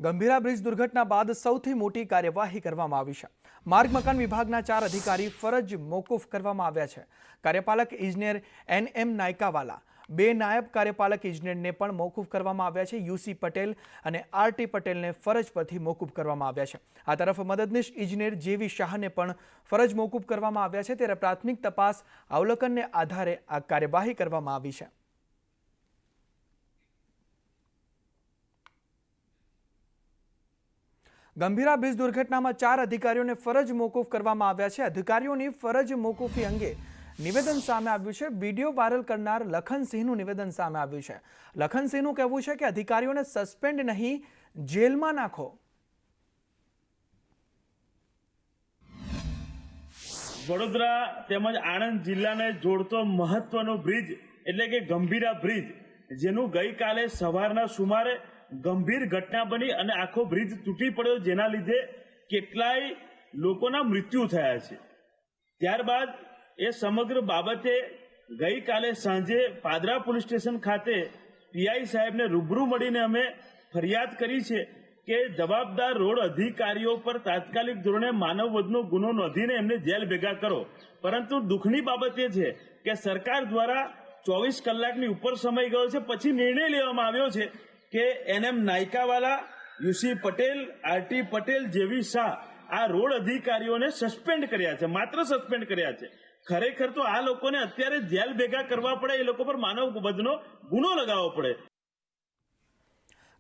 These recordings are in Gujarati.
ગંભીરા બ્રિજ દુર્ઘટના બાદ સૌથી મોટી કાર્યવાહી કરવામાં આવી છે। માર્ગ મકાન વિભાગના 4 અધિકારી ફરજ મોકૂફ કરવામાં આવ્યા છે। કાર્યપાલક ઇજનેર NM નાયકાવાલા, 2 નાયબ કાર્યપાલક ઇજનેરને પણ મોકૂફ કરવામાં આવ્યા છે। UC પટેલ અને RT પટેલને ફરજ પરથી મોકૂફ કરવામાં આવ્યા છે। આ તરફ મદદનીશ ઇજનેર JV શાહને પણ ફરજ મોકૂફ કરવામાં આવ્યા છે। ત્યારે પ્રાથમિક તપાસ અવલોકનને આધારે આ કાર્યવાહી કરવામાં આવી છે। ગંભીરા બ્રિજ દુર્ઘટનામાં 4 અધિકારીઓને ફરજ મોકૂફ કરવામાં આવ્યા છે। અધિકારીઓની ફરજ મોકૂફી અંગે નિવેદન સામે આવ્યું છે। વિડીયો વાયરલ કરનાર લખનસિંહનું નિવેદન સામે આવ્યું છે। લખનસિંહનું કહેવું છે કે અધિકારીઓને સસ્પેન્ડ નહીં, જેલમાં નાખો। વડોદરા તેમજ આણંદ જિલ્લાને જોડતો મહત્વનો બ્રિજ એટલે કે ગંભીરા બ્રિજ, જેનું ગઈકાલે સવારના સુમારે ગંભીર ઘટના બની અને આખો બ્રિજ તૂટી પડ્યો, જેના લીધે કેટલાય લોકોના મૃત્યુ થયા છે। ત્યારબાદ એ સમગ્ર બાબતે ગઈકાલે સાંજે પાદરા પોલીસ સ્ટેશન ખાતે PI સાહેબને રૂબરૂ મળીને અમે ફરિયાદ કરી છે કે જવાબદાર રોડ અધિકારીઓ પર તાત્કાલિક ધોરણે માનવવધનો ગુનો નોંધીને એમને જેલ ભેગા કરો। પરંતુ દુઃખની બાબત એ છે કે સરકાર દ્વારા 24 કલાકની ઉપર સમય ગયો છે, પછી નિર્ણય લેવામાં આવ્યો છે કે NM Nayakawala, UC Patel, RT Patel, JV Shah આ રોડ અધિકારીઓને સસ્પેન્ડ કર્યા છે, માત્ર સસ્પેન્ડ કર્યા છે। ખરેખર તો આ લોકોને અત્યારે જેલ ભેગા કરવા પડે, એ લોકો પર માનવવધનો ગુનો લગાવવો પડે।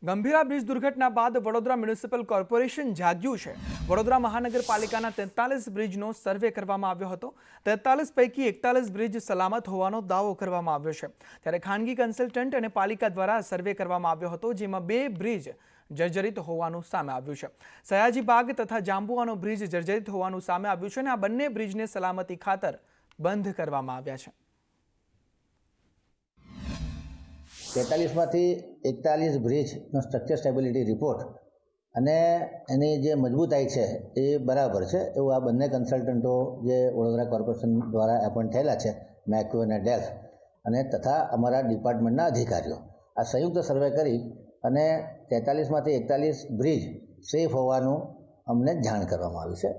ગંભીરા બ્રિજ દુર્ઘટના બાદ વડોદરા મ્યુનિસિપલ કોર્પોરેશન જાગ્યું છે। વડોદરા મહાનગરપાલિકાના 43 બ્રિજનો સર્વે કરવામાં આવ્યો હતો। 43 પૈકી 41 બ્રિજ સલામત હોવાનો દાવો કરવામાં આવ્યો છે। ત્યારે ખાનગી કન્સલ્ટન્ટ અને પાલિકા દ્વારા સર્વે કરવામાં આવ્યો હતો, જેમાં 2 બ્રિજ જર્જરિત હોવાનું સામે આવ્યું છે। સયાજી બાગ તથા જાંબુવાનો બ્રિજ જર્જરિત હોવાનું સામે આવ્યું છે અને આ બંને બ્રિજને સલામતી ખાતર બંધ કરવામાં આવ્યા છે। 43માંથી 41 બ્રિજનો સ્ટ્રક્ચર સ્ટેબિલિટી રિપોર્ટ અને એની જે મજબૂતાઈ છે એ બરાબર છે એવું આ બંને કન્સલ્ટન્ટો જે વડોદરા કોર્પોરેશન દ્વારા એપોઇન્ટ થયેલા છે, મેક્યુ અને ડેલ્ફ, અને તથા અમારા ડિપાર્ટમેન્ટના અધિકારીઓ આ સંયુક્ત સર્વે કરી અને 43માંથી 41 બ્રિજ સેફ હોવાનું અમને જાણ કરવામાં આવ્યું છે।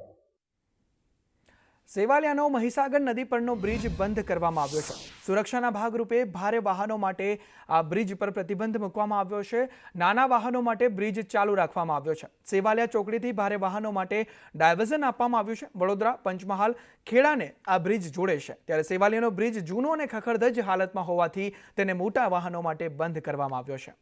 સેવાલિયાનો મહીસાગર નદી પરનો બ્રિજ બંધ કરવામાં આવ્યો છે। સુરક્ષાના ભાગરૂપે ભારે વાહનો માટે આ બ્રિજ પર પ્રતિબંધ મૂકવામાં આવ્યો છે। નાના વાહનો માટે બ્રિજ ચાલુ રાખવામાં આવ્યો છે। સેવાલિયા ચોકડીથી ભારે વાહનો માટે ડાયવર્ઝન આપવામાં આવ્યું છે। વડોદરા, પંચમહાલ, ખેડાને આ બ્રિજ જોડે છે। ત્યારે સેવાલિયાનો બ્રિજ જૂનો અને ખખડધજ હાલતમાં હોવાથી તેને મોટા વાહનો માટે બંધ કરવામાં આવ્યો છે।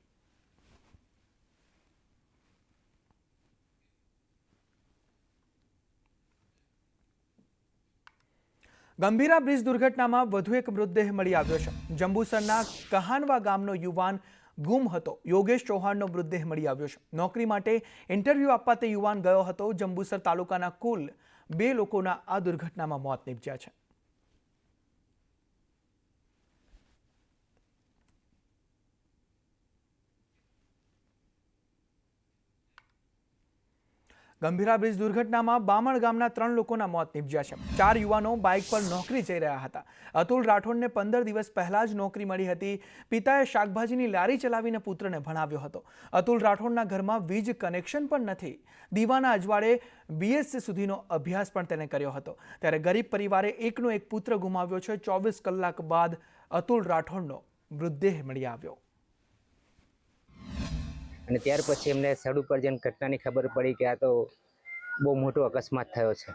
ગંભીરા બ્રિજ દુર્ઘટનામાં વધુ એક મૃતદેહ મળી આવ્યો છે। જંબુસરના કહાનવા ગામનો યુવાન ગુમ હતો યોગેશ ચૌહાણનો મૃતદેહ મળી આવ્યો છે। નોકરી માટે ઇન્ટરવ્યૂ આપવા તે યુવાન ગયો હતો। જંબુસર તાલુકાના કુલ 2 લોકોના આ દુર્ઘટનામાં મોત નીપજ્યા છે। ગંભીરા બ્રિજ દુર્ઘટનામાં બામણ ગામના 3 લોકોના મોત નીપજ્યા છે। 4 યુવાનો બાઇક પર નોકરી જઈ રહ્યા હતા। અતુલ રાઠોડને 15 દિવસ પહેલા જ નોકરી મળી હતી। પિતાએ શાકભાજીની લારી ચલાવીને પુત્રને ભણાવ્યો હતો। અતુલ રાઠોડના ઘરમાં વીજ કનેક્શન પણ નથી। દીવાના અજવાળે BSc સુધીનો અભ્યાસ પણ તેને કર્યો હતો। ત્યારે ગરીબ પરિવારે એકનો એક પુત્ર ગુમાવ્યો છે। 24 કલાક બાદ અતુલ રાઠોડનો મૃતદેહ મળી આવ્યો। અને ત્યાર પછી એમને સ્થળ ઉપર જઈને ઘટનાની ખબર પડી કે આ તો બહુ મોટો અકસ્માત થયો છે।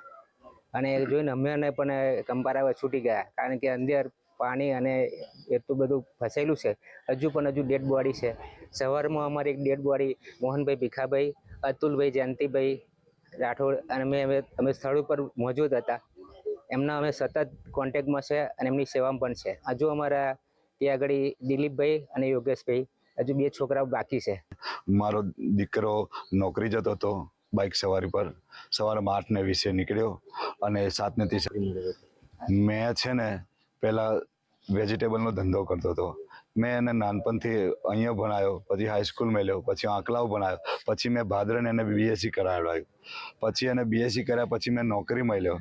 અને જોઈને અમે પણ કંપારાવા છૂટી ગયા, કારણ કે અંદર પાણી અને એટલું બધું ફસાયેલું છે। હજુ ડેડ બોડી છે। સવારમાં અમારી એક ડેડ બોડી મોહનભાઈ ભીખાભાઈ, અતુલભાઈ, જયંતિભાઈ રાઠોડ અને અમે સ્થળ ઉપર મોજૂદ હતા। એમના અમે સતત કોન્ટેક્ટમાં છે અને એમની સેવામાં પણ છે। હજુ અમારા ત્યાં આગળ દિલીપભાઈ અને યોગેશભાઈ, હજુ 2 છોકરાઓ બાકી છે। મારો દીકરો નોકરી જતો હતો બાઇક સવારી પર, સવારે 8:20 નીકળ્યો અને 7:30 મેં છે ને પહેલાં વેજીટેબલનો ધંધો કરતો હતો। મેં એને નાનપણથી અહીંયા ભણાયો, પછી હાઈસ્કૂલ મેળ્યો, પછી આંકલાવ ભણાયો, પછી મેં ભાદરને એને BSc કરાવડાવ્યું। પછી એને BSc કર્યા પછી મેં નોકરી મળ્યો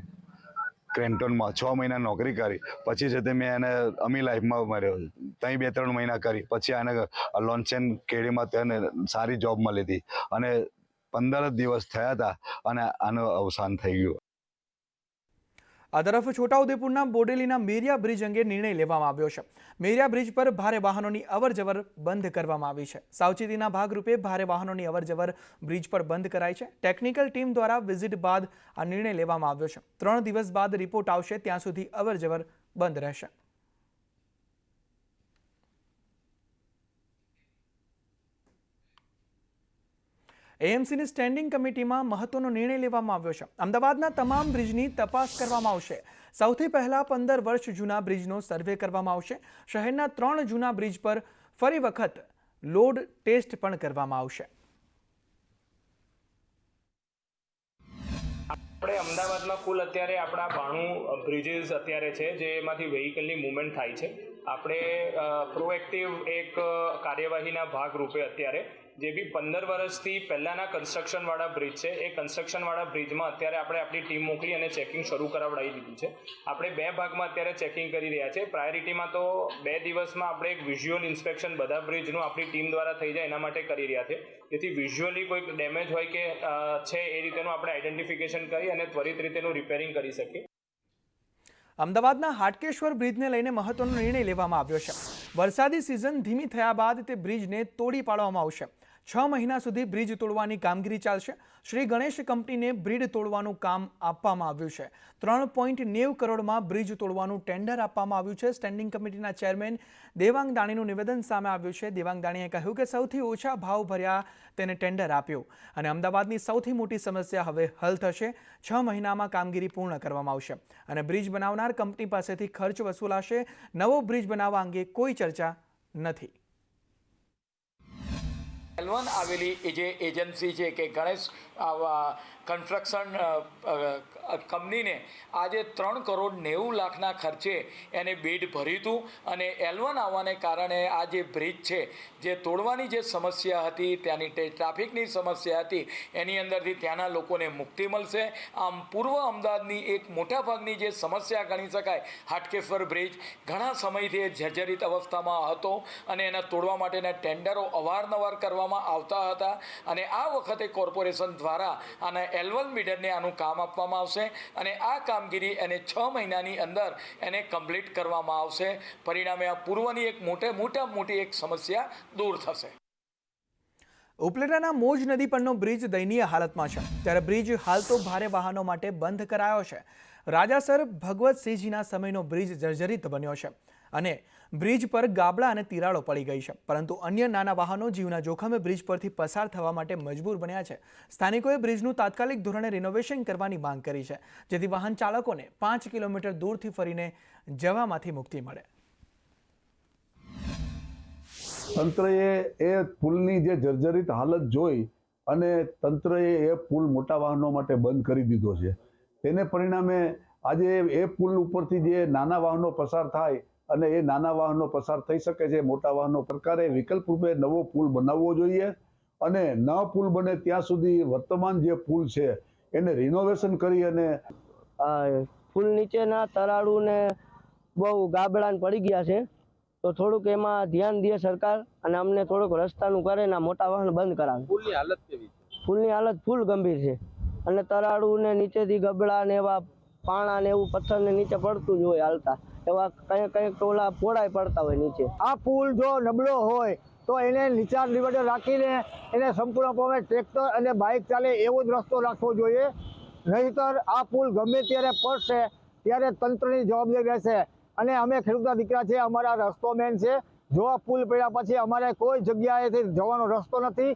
ક્રેન્ટોનમાં, 6 મહિના નોકરી કરી। પછી છે તે મેં એને અમી લાઈફમાં મળ્યો, ત્યાં 2-3 મહિના કરી। પછી આને લોન્ચેન કેડીમાં તેને સારી જોબ મળી હતી અને 15 જ દિવસ થયા હતા અને આનું અવસાન થઈ ગયું. આ તરફ છોટાઉદેપુરના બોડેલીના મેરિયા બ્રિજ અંગે નિર્ણય લેવામાં આવ્યો છે. મેરિયા બ્રિજ પર ભારે વાહનોની અવરજવર બંધ કરવામાં આવી છે. સાવચેતીના ભાગરૂપે ભારે વાહનોની અવરજવર બ્રિજ પર બંધ કરાઈ છે. ટેકનિકલ ટીમ દ્વારા વિઝિટ બાદ આ નિર્ણય લેવામાં આવ્યો છે. 3 દિવસ બાદ રિપોર્ટ આવશે ત્યાં સુધી અવરજવર બંધ રહેશે. એએમસીની સ્ટેન્ડિંગ કમિટીમાં મહત્વનો નિર્ણય લેવામાં આવ્યો છે. અમદાવાદના તમામ બ્રિજની તપાસ કરવામાં આવશે. સૌથી પહેલા 15 વર્ષ જૂના બ્રિજનો સર્વે કરવામાં આવશે. શહેરના 3 જૂના બ્રિજ પર ફરી વખત લોડ ટેસ્ટ પણ કરવામાં આવશે. આપણે અમદાવાદમાં કુલ અત્યારે આપણા 92 બ્રિજીસ અત્યારે છે જેમાંથી વ્હીકલની મૂવમેન્ટ થાય છે. આપણે પ્રોએક્ટિવ એક કાર્યવાહીના ભાગરૂપે અત્યારે જે બી 15 વર્ષથી પહેલાંના કન્સ્ટ્રક્શનવાળા બ્રિજ છે એ કન્સ્ટ્રક્શનવાળા બ્રિજમાં અત્યારે આપણે આપણી ટીમ મોકલી અને ચેકિંગ શરૂ કરાવડાવી દીધું છે. આપણે 2 ભાગમાં અત્યારે ચેકિંગ કરી રહ્યા છે. પ્રાયોરિટીમાં તો 2 દિવસમાં આપણે એક વિઝ્યુઅલ ઇન્સ્પેક્શન બધા બ્રિજનું આપણી ટીમ દ્વારા થઈ જાય એના માટે કરી રહ્યા છે. જેથી વિઝ્યુઅલી કોઈક ડેમેજ હોય કે છે એ રીતેનું આપણે આઈડેન્ટિફિકેશન કરી અને ત્વરિત રીતેનું રિપેરિંગ કરી શકીએ. અમદાવાદના હાટકેશ્વર બ્રિજને લઈને મહત્વનો નિર્ણય લેવામાં આવ્યો છે. વરસાદી સિઝન ધીમી થયા બાદ તે બ્રિજને તોડી પાડવામાં આવશે. 6 મહિના સુધી બ્રિજ તોડવાની કામગીરી ચાલશે. શ્રી ગણેશ કંપનીને બ્રિજ તોડવાનું કામ આપવામાં આવ્યું છે. 3.90 કરોડમાં બ્રિજ તોડવાનું ટેન્ડર આપવામાં આવ્યું છે. સ્ટેન્ડિંગ કમિટીના ચેરમેન દેવાંગ દાણીનું નિવેદન સામે આવ્યું છે. દેવાંગ દાણીએ કહ્યું કે સૌથી ઓછા ભાવ ભર્યા તેને ટેન્ડર આપ્યું અને અમદાવાદની સૌથી મોટી સમસ્યા હવે હલ થશે. 6 મહિનામાં કામગીરી પૂર્ણ કરવામાં આવશે અને બ્રિજ બનાવનાર કંપની પાસેથી ખર્ચ વસૂલાશે. નવો બ્રિજ બનાવવા અંગે કોઈ ચર્ચા નથી. L1 આવેલી જે એજન્સી છે કે ગણેશ કન્સ્ટ્રક્શન કંપનીને આજે 3,90,00,000ના ખર્ચે એને બીડ ભર્યું હતું અને L1 આવવાને કારણે આ જે બ્રિજ છે જે તોડવાની જે સમસ્યા હતી ત્યાંની ટ્રાફિકની સમસ્યા હતી એની અંદરથી ત્યાંના લોકોને મુક્તિ મળશે. આમ પૂર્વ અમદાવાદની એક મોટાભાગની જે સમસ્યા ગણી શકાય હાટકેશ્વર બ્રિજ ઘણા સમયથી જર્જરિત અવસ્થામાં હતો અને એના તોડવા માટેના ટેન્ડરો અવારનવાર કરવામાં આવતા હતા અને આ વખતે કોર્પોરેશન દ્વારા આના L1 બિડરને આનું કામ આપવામાં આવશે અને આ કામગીરી એને 6 મહિનાની અંદર એને કમ્પ્લીટ કરવામાં આવશે. પરિણામે આ પૂર્વની એક મોટી એક સમસ્યા દૂર થશે. ઉપલેટાના મોજ નદી પરનો બ્રિજ દયનીય હાલતમાં છે. ત્યારે બ્રિજ હાલ તો ભારે વાહનો માટે બંધ કરાયો છે. રાજાસર ભગવતસિંહજીના સમયનો બ્રિજ જર્જરિત બન્યો છે અને બ્રિજ પર ગાબડા અને તિરાડો પડી ગઈ છે. પરંતુ અન્ય નાના વાહનો જીવના જોખમે બ્રિજ પરથી પસાર થવા માટે મજબૂર બન્યા છે. સ્થાનિકોએ બ્રિજનું તાત્કાલિક ધોરણે રિનોવેશન કરવાની માંગ કરી છે જેથી વાહન ચાલકોને 5 કિલોમીટર દૂરથી ફરીને જવામાંથી મુક્તિ મળે. તંત્રએ એ પુલની જે જર્જરિત હાલત જોઈ અને તંત્રએ એ પુલ મોટા વાહનો માટે બંધ કરી દીધો છે. તેને પરિણામે આજે એ પુલ ઉપરથી જે નાના વાહનો પસાર થાય અને એ નાના વાહનો પસાર થઈ શકે છે. મોટા વાહનો સરકારે વિકલ્પ રૂપે નવો પુલ બનાવવો જોઈએ અને ન પુલ બને ત્યાં સુધી વર્તમાન જે પુલ છે એને રિનોવેશન કરી અને પુલ નીચેના તરાડું ને બહુ ગાબડાને પડી ગયા છે તો થોડુંક એમાં ધ્યાન દે સરકાર અને અમને થોડુંક રસ્તાનું કરે ને મોટા વાહન બંધ કરાવે. પુલની હાલત કેવી છે? પુલની હાલત ફૂલ ગંભીર છે અને તરાડું ને નીચેથી ગબડા ને એવા પાણા ને એવું પથ્થર ને નીચે પડતું જ હોય હાલતા એવા કંઈક ટોલા પોળાય પડતા હોય નીચે. આ પુલ જો નબળો હોય તો એને નીચા નિવડે રાખીને એને સંપૂર્ણપણે ટ્રેક્ટર અને બાઇક ચાલે એવો જ રસ્તો રાખવો જોઈએ. નહીંતર આ પુલ ગમે ત્યારે પડશે ત્યારે તંત્રની જવાબદારી રહેશે અને અમે ખેડૂતના દીકરા છે, અમારા રસ્તો મેન છે. જો આ પુલ પડ્યા પછી અમારે કોઈ જગ્યાએથી જવાનો રસ્તો નથી.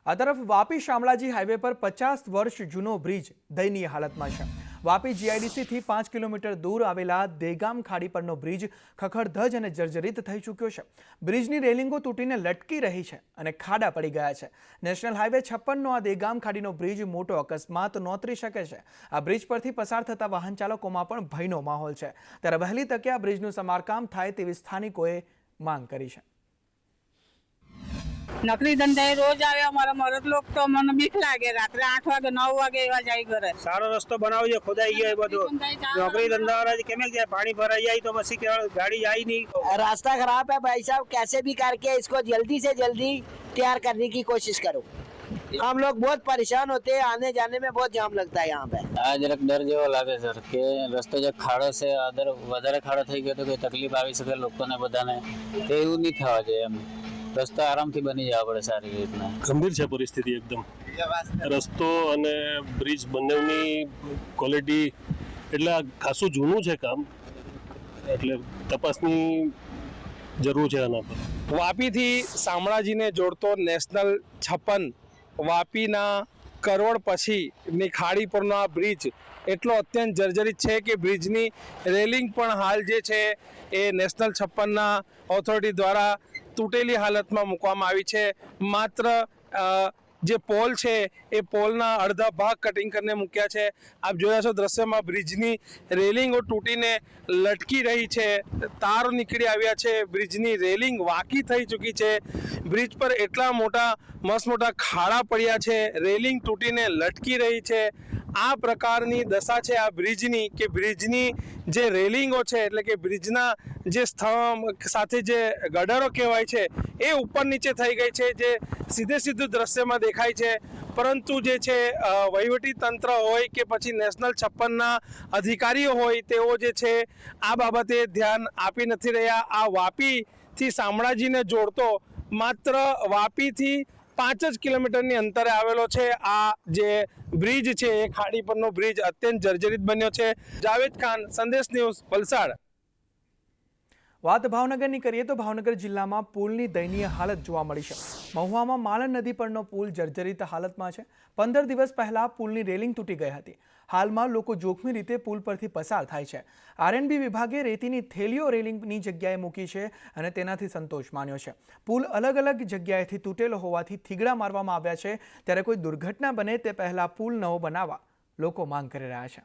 આ તરફ વાપી શામળાજી હાઈવે પર 50 વર્ષ જૂનો બ્રિજ દયનીય હાલતમાં છે. વાપી જીઆઈડીસીથી 5 કિલોમીટર દૂર આવેલા દેગામ ખાડી પરનો બ્રિજ ખખડધજ અને જર્જરિત થઈ ચૂક્યો છે. બ્રિજની રેલિંગો તૂટીને લટકી રહી છે અને ખાડા પડી ગયા છે. નેશનલ હાઈવે 56નો આ દેગામ ખાડીનો બ્રિજ મોટો અકસ્માત નોતરી શકે છે. આ બ્રિજ પરથી પસાર થતા વાહન ચાલકોમાં પણ ભયનો માહોલ છે. ત્યારે વહેલી તકે આ બ્રિજનું સમારકામ થાય તેવી સ્થાનિકોએ માંગ કરી છે. નોકરી ધંધે રોજ આવે અમારા મરદ લોક તો મને બીક લાગે. રાત્રે 8 વાગે 9 વાગે એવા જાય ઘરે. સારો રસ્તો બનાવજો, ખોદાઈ ગયો એ બધું. नौकरी धंधा वाला केम जाए, पानी भराई जाए तो बस गाड़ी आई नहीं. रास्ता खराब है भाई साहब, कैसे भी करके इसको जल्दी से जल्दी तैयार करने की कोशिश करो. हम लोग बहुत परेशान होते हैं, आने जाने में बहुत जाम लगता है यहाँ पे। આ જરાક ડર જેવો લાગે સર કે રસ્તો જે ખાડો છે અદર વધારે ખાડો થઈ ગયો તો કોઈ તકલીફ આવી શકે લોકોને બધાને, તો એવું નહીં થવા જોઈએ એમ. રસ્તો આરામથી બની જવા પડે સારી રીતના. ગંભીર છે પરિસ્થિતિ એકદમ. રસ્તો અને બ્રિજ બંનેની ક્વોલિટી એટલે આ ખાસું જૂનું છે કામ, એટલે તપાસની જરૂર છે આના પર. વાપીથી શામળાજીને જોડતો નેશનલ 56 વાપીના કરોડ પછીની ખાડી પરનો આ બ્રિજ એટલો અત્યંત જર્જરિત છે કે બ્રિજની રેલિંગ પણ હાલ જે છે એ નેશનલ 56ના ઓથોરિટી દ્વારા તૂટેલી હાલતમાં મૂકવામાં આવી છે. માત્ર જે પોલ છે એ પોલના અડધા ભાગ કટિંગ કરીને મૂક્યા છે. આપ જોયા છો દ્રશ્યમાં બ્રિજની રેલિંગો તૂટીને લટકી રહી છે, તાર નીકળી આવ્યા છે, બ્રિજની રેલિંગ વાંકી થઈ ચૂકી છે, બ્રિજ પર એટલા મોટા મોટા ખાડા પડ્યા છે, રેલિંગ તૂટીને લટકી રહી છે. આ પ્રકારની દશા છે આ બ્રિજની કે બ્રિજની જે રેલિંગો છે એટલે કે બ્રિજના જે સ્તંભ સાથે જે ગડરો કહેવાય છે એ ઉપર નીચે થઈ ગઈ છે, જે સીધું દ્રશ્યમાં દેખાય છે. પરંતુ જે છે વહીવટી તંત્ર હોય કે પછી નેશનલ 56ના અધિકારીઓ હોય તેઓ જે છે આ બાબતે ધ્યાન આપી નથી રહ્યા. આ વાપીથી શામળાજીને જોડતો માત્ર વાપીથી 5 જ કિલોમીટરની અંતરે આવેલો છે આ જે બ્રિજ છે એ ખાડી પરનો બ્રિજ અત્યંત જર્જરિત બન્યો છે. જાવેદ ખાન, સંદેશ ન્યૂઝ, વલસાડ. વાત ભાવનગરની કરીએ તો ભાવનગર જિલ્લામાં પુલની દયનીય હાલત જોવા મળી છે. મહુવામાં માલણ નદી પરનો પુલ જર્જરિત હાલતમાં છે. 15 દિવસ પહેલા પુલની રેલિંગ તૂટી ગઈ હતી. હાલમાં લોકો જોખમી રીતે પુલ પરથી પસાર થાય છે. આરએનબી વિભાગે રેતીની થેલીઓ રેલિંગની જગ્યાએ મૂકી છે અને તેનાથી સંતોષ માન્યો છે. પુલ અલગ અલગ જગ્યાએથી તૂટેલો હોવાથી થીગડા મારવામાં આવ્યા છે. ત્યારે કોઈ દુર્ઘટના બને તે પહેલા પુલ નવો બનાવવા લોકો માંગ કરી રહ્યા છે.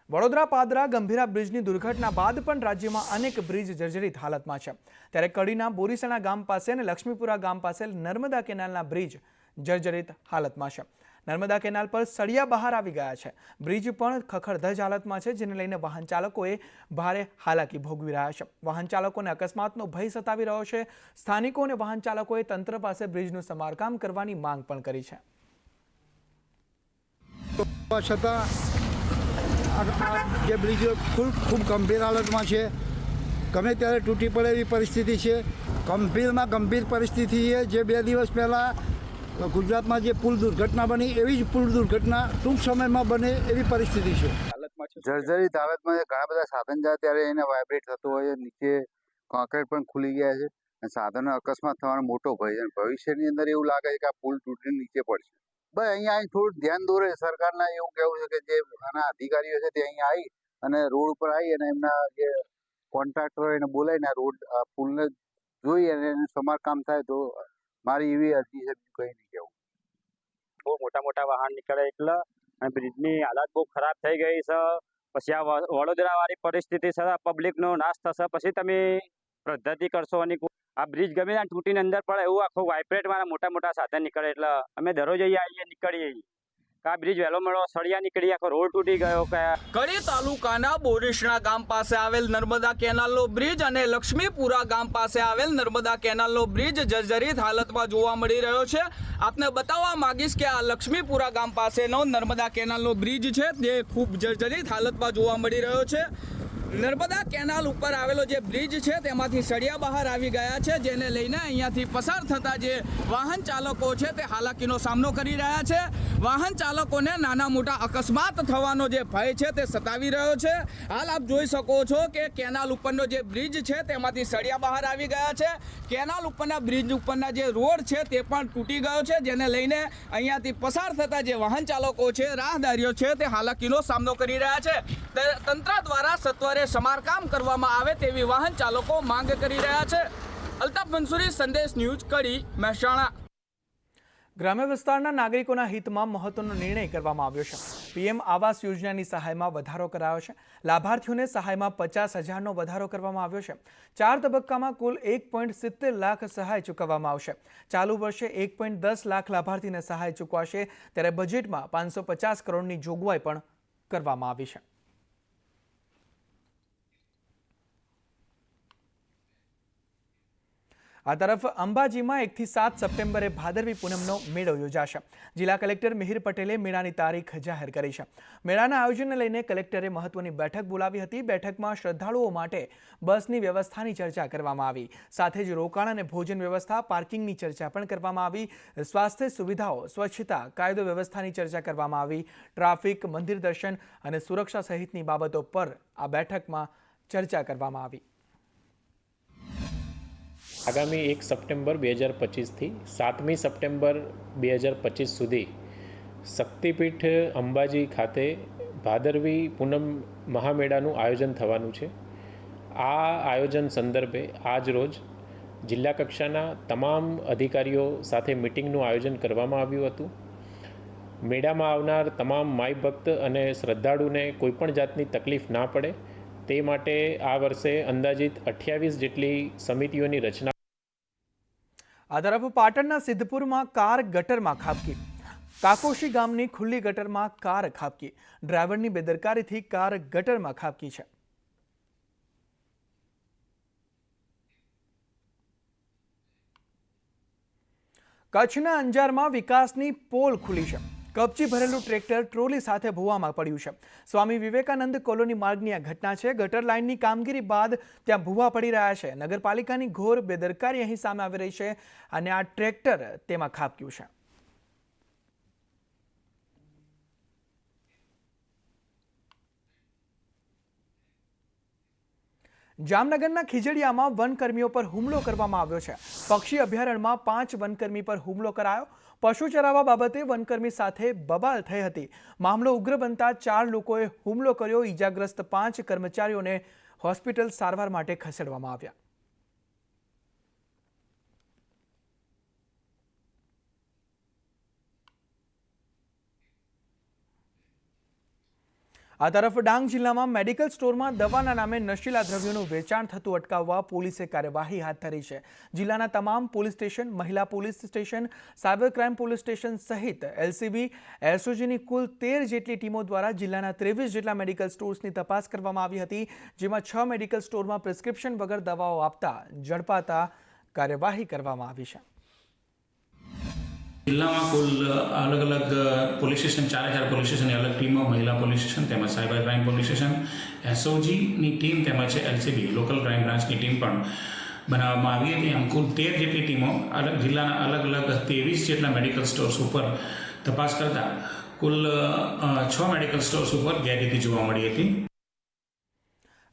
વડોદરા પાદરા ગંભીરા બ્રિજની દુર્ઘટના બાદ પણ રાજ્યમાં અનેક બ્રિજ જર્જરિત હાલતમાં છે. ત્યારે કડીના બોરીસણા ગામ પાસે અને લક્ષ્મીપુરા ગામ પાસે નર્મદા કેનાલના બ્રિજ જર્જરિત હાલતમાં છે. નર્મદા કેનાલ પર સળિયા બહાર આવી ગયા છે. બ્રિજ પણ ખખડધજ હાલતમાં છે, જેને લઈને વાહન ચાલકોએ ભારે હાલાકી ભોગવી રહ્યા છે. વાહન ચાલકોને અકસ્માતનો ભય સતાવી રહ્યો છે. સ્થાનિકો અને વાહન ચાલકોએ તંત્ર પાસે બ્રિજનું સમારકામ કરવાની માંગ પણ કરી છે. જે બ્રિજો ખૂબ ગંભીર હાલતમાં છે, ગમે ત્યારે તૂટી પડે એવી પરિસ્થિતિ છે. ગંભીરમાં ગંભીર પરિસ્થિતિ છે. જે 2 દિવસ પહેલાં ગુજરાતમાં જે પુલ દુર્ઘટના બની એવી જ પુલ દુર્ઘટના ટૂંક સમયમાં બને એવી પરિસ્થિતિ છે. જર્જરિત હાલતમાં ઘણા બધા સાધન જાય ત્યારે એને વાઇબ્રેટ થતો હોય, નીચે કોન્ક્રીટ પણ ખુલી ગયા છે અને સાધનો અકસ્માત થવાનો મોટો ભય છે. ભવિષ્યની અંદર એવું લાગે છે કે આ પુલ તૂટીને નીચે પડશે. ભાઈ અહીંયા થોડું ધ્યાન દોરે સરકારના, એવું કહેવું છે કે જે આના અધિકારીઓ છે તે અહીંયા આવી અને રોડ ઉપર આવી અને એમના જે કોન્ટ્રાક્ટરો એને બોલાવીને આ રોડ પુલને જોઈ અને એનું સમારકામ થાય તો મારી એવી અરજી છે. કંઈ નહીં કહેવું. બહુ મોટા વાહન નીકળે એટલે બ્રિજની હાલત બહુ ખરાબ થઈ ગઈ છે. પછી આ વડોદરા વાળી પરિસ્થિતિ છે, પબ્લિકનો નાશ થશે. પછી તમે પદ્ધતિ કરશો અને આ બ્રિજ ગમે ત્યાં તૂટીને અંદર પડે એવું આખું વાઇબ્રેટ વાળા મોટા સાધન નીકળે એટલે અમે દરરોજ અહીંયા નીકળીએ. આ બ્રિજ વહેલો મળો સળિયા નીકળી, આખો રોડ તૂટી ગયો. કડી તાલુકાના બોરીસણા ગામ પાસે આવેલ નર્મદા કેનાલનો બ્રિજ અને લક્ષ્મીપુરા ગામ પાસે આવેલ નર્મદા કેનાલનો બ્રિજ જર્જરિત હાલતમાં જોવા મળી રહ્યો છે. આપને બતાવવા માંગીશ કે આ લક્ષ્મીપુરા ગામ પાસેનો નર્મદા કેનાલનો બ્રિજ છે તે ખૂબ જર્જરિત હાલતમાં જોવા મળી રહ્યો છે. નર્મદા કેનાલ ઉપર આવેલો જે બ્રિજ છે તેમાંથી સળિયા બહાર આવી ગયા છે, જેને લઈને અહીંયાથી પસાર થતા જે વાહન ચાલકો છે તે હાલાકીનો સામનો કરી રહ્યા છે. વાહન ચાલકોને નાના મોટા અકસ્માત થવાનો જે ભય છે તે સતાવી રહ્યો છે. હાલ આપ જોઈ શકો છો કે કેનાલ ઉપરનો જે બ્રિજ છે તેમાંથી સળિયા બહાર આવી ગયા છે. કેનાલ ઉપરના બ્રિજ ઉપરના જે રોડ છે તે પણ તૂટી ગયો છે, જેને લઈને અહીંયાથી પસાર થતા જે વાહન ચાલકો છે, રાહદારીઓ છે તે હાલાકીનો સામનો કરી રહ્યા છે. તંત્ર દ્વારા સત્વરે સમારકામ કરવામાં આવે તેવી વાહન ચાલકો માંગ કરી રહ્યા છે. અલ્તાફ મંસૂરી, સંદેશ ન્યૂઝ, કડી, મહેસાણા. ગ્રામ્ય વિસ્તારના નાગરિકોના હિતમાં મહત્વનો નિર્ણય કરવામાં આવ્યો છે. પીએમ આવાસ યોજનાની સહાયમાં વધારો કરાયો છે. લાભાર્થીઓને સહાયમાં 50,000નો વધારો કરવામાં આવ્યો છે. 4 તબક્કામાં કુલ 1.70 લાખ સહાય ચૂકવવામાં આવશે. ચાલુ વર્ષે 1.10 લાખ લાભાર્થીને સહાય ચૂકવાશે, ત્યારે બજેટમાં 550 કરોડની જોગવાઈ પણ કરવામાં આવી છે. આ તરફ અંબાજીમાં 1 થી 7 સપ્ટેમ્બરે ભાદરવી પૂનમનો મેળો યોજાશે. જિલ્લા કલેક્ટર મિહિર પટેલે મેળાની તારીખ જાહેર કરી છે. મેળાના આયોજનને લઈને કલેક્ટરે મહત્વની બેઠક બોલાવી હતી. બેઠકમાં શ્રદ્ધાળુઓ માટે બસની વ્યવસ્થાની ચર્ચા કરવામાં આવી. સાથે જ રોકાણ અને ભોજન વ્યવસ્થા, પાર્કિંગની ચર્ચા પણ કરવામાં આવી. સ્વાસ્થ્ય સુવિધાઓ, સ્વચ્છતા, કાયદો વ્યવસ્થાની ચર્ચા કરવામાં આવી. ટ્રાફિક, મંદિર દર્શન અને સુરક્ષા સહિતની બાબતો પર આ બેઠકમાં ચર્ચા કરવામાં આવી. આગામી 1 સપ્ટેમ્બર 2025થી 7મી સપ્ટેમ્બર 2025 સુધી શક્તિપીઠ અંબાજી ખાતે ભાદરવી પૂનમ મહામેળાનું આયોજન થવાનું છે. આ આયોજન સંદર્ભે આજ રોજ જિલ્લા કક્ષાના તમામ અધિકારીઓ સાથે મિટિંગનું આયોજન કરવામાં આવ્યું હતું. મેળામાં આવનાર તમામ માઈ ભક્ત અને શ્રદ્ધાળુને કોઈપણ જાતની તકલીફ ના પડે તે માટે આ વર્ષે અંદાજિત 28 જેટલી સમિતિઓની રચના. આ તરફ પાટણના સિદ્ધપુરમાં કાર ગટરમાં ખાબકી. કાકોશી ગામની ખુલ્લી ગટરમાં કાર ખાબકી. ડ્રાઈવરની બેદરકારીથી કાર ગટરમાં ખાબકી છે. કચ્છના અંજારમાં વિકાસની પોલ ખુલી છે. કપચી ભરેલું ટ્રેક્ટર ટ્રોલી સાથે ભૂવામાં પડ્યું છે. સ્વામી વિવેકાનંદ કોલોની માર્ગની આ ઘટના છે. ગટર લાઇનની કામગીરી બાદ ત્યાં ભૂવા પડી રહ્યા છે. નગરપાલિકાની ઘોર બેદરકારી અહીં સામે આવી રહી છે અને આ ટ્રેક્ટર તેમાં ખાબક્યું છે. જામનગરના ખીજડીયામાં વનકર્મીઓ પર હુમલો કરવામાં આવ્યો છે. પક્ષી અભયારણ્યમાં 5 વનકર્મી પર હુમલો કરાયો. પશુ ચરાવવા બાબતે વનકર્મી સાથે બબાલ થઈ હતી. મામલો ઉગ્ર બનતા 4 લોકોએ હુમલો કર્યો. ઈજાગ્રસ્ત 5 કર્મચારીઓને હોસ્પિટલ સારવાર માટે ખસેડવામાં આવ્યા. આ તરફ ડાંગ જિલ્લામાં મેડિકલ સ્ટોરમાં દવાના નામે નશીલા દ્રવ્યોનું વેચાણ થતું અટકાવવા પોલીસે કાર્યવાહી હાથ ધરી છે. જિલ્લાના તમામ પોલીસ સ્ટેશન, મહિલા police station, cyber crime police station સહિત LCB, SOGની કુલ 13 જેટલી ટીમો દ્વારા જિલ્લાના 23 જેટલા મેડિકલ સ્ટોર્સની તપાસ કરવામાં આવી હતી, જેમાં 6 મેડિકલ સ્ટોરમાં પ્રિસ્ક્રિપ્શન વગર દવાઓ આપતા ઝડપાતા કાર્યવાહી કરવામાં આવી છે. જિલ્લામાં કુલ અલગ અલગ પોલીસ સ્ટેશન, 4 પોલીસ સ્ટેશનની અલગ ટીમો, મહિલા પોલીસ સ્ટેશન તેમજ સાયબર ક્રાઇમ પોલીસ સ્ટેશન, SOGની ટીમ તેમજ LCB લોકલ ક્રાઇમ બ્રાન્ચની ટીમ પણ બનાવવામાં આવી હતી. આમ કુલ 13 જેટલી ટીમો જિલ્લાના અલગ અલગ 23 જેટલા મેડિકલ સ્ટોર્સ ઉપર તપાસ કરતા કુલ 6 મેડિકલ સ્ટોર્સ ઉપર ગેરરીતિ જોવા મળી હતી.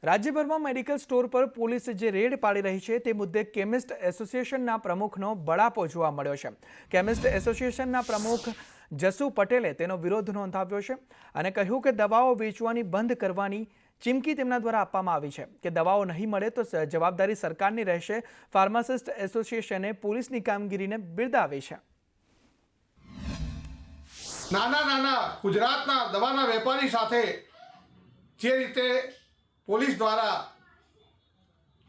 રાજ્યભરમાં મેડિકલ સ્ટોર પર પોલીસ જે રેડ પાડી રહી છે તે મુદ્દે કેમિસ્ટ એસોસિએશનના પ્રમુખનો બળાપો જોવા મળ્યો છે. કેમિસ્ટ એસોસિએશનના પ્રમુખ જસુ પટેલે તેનો વિરોધ નોંધાવ્યો છે અને કહ્યું કે દવાઓ વેચવાની બંધ કરવાની ચીમકી તેમના દ્વારા આપવામાં આવી છે કે દવાઓ નહીં મળે તો જવાબદારી સરકારની રહેશે. ફાર્માસિસ્ટ એસોસિએશને પોલીસની કામગીરીને બિરદાવી છે. નાના ગુજરાતના દવાના વેપારી સાથે જે રીતે પોલીસ દ્વારા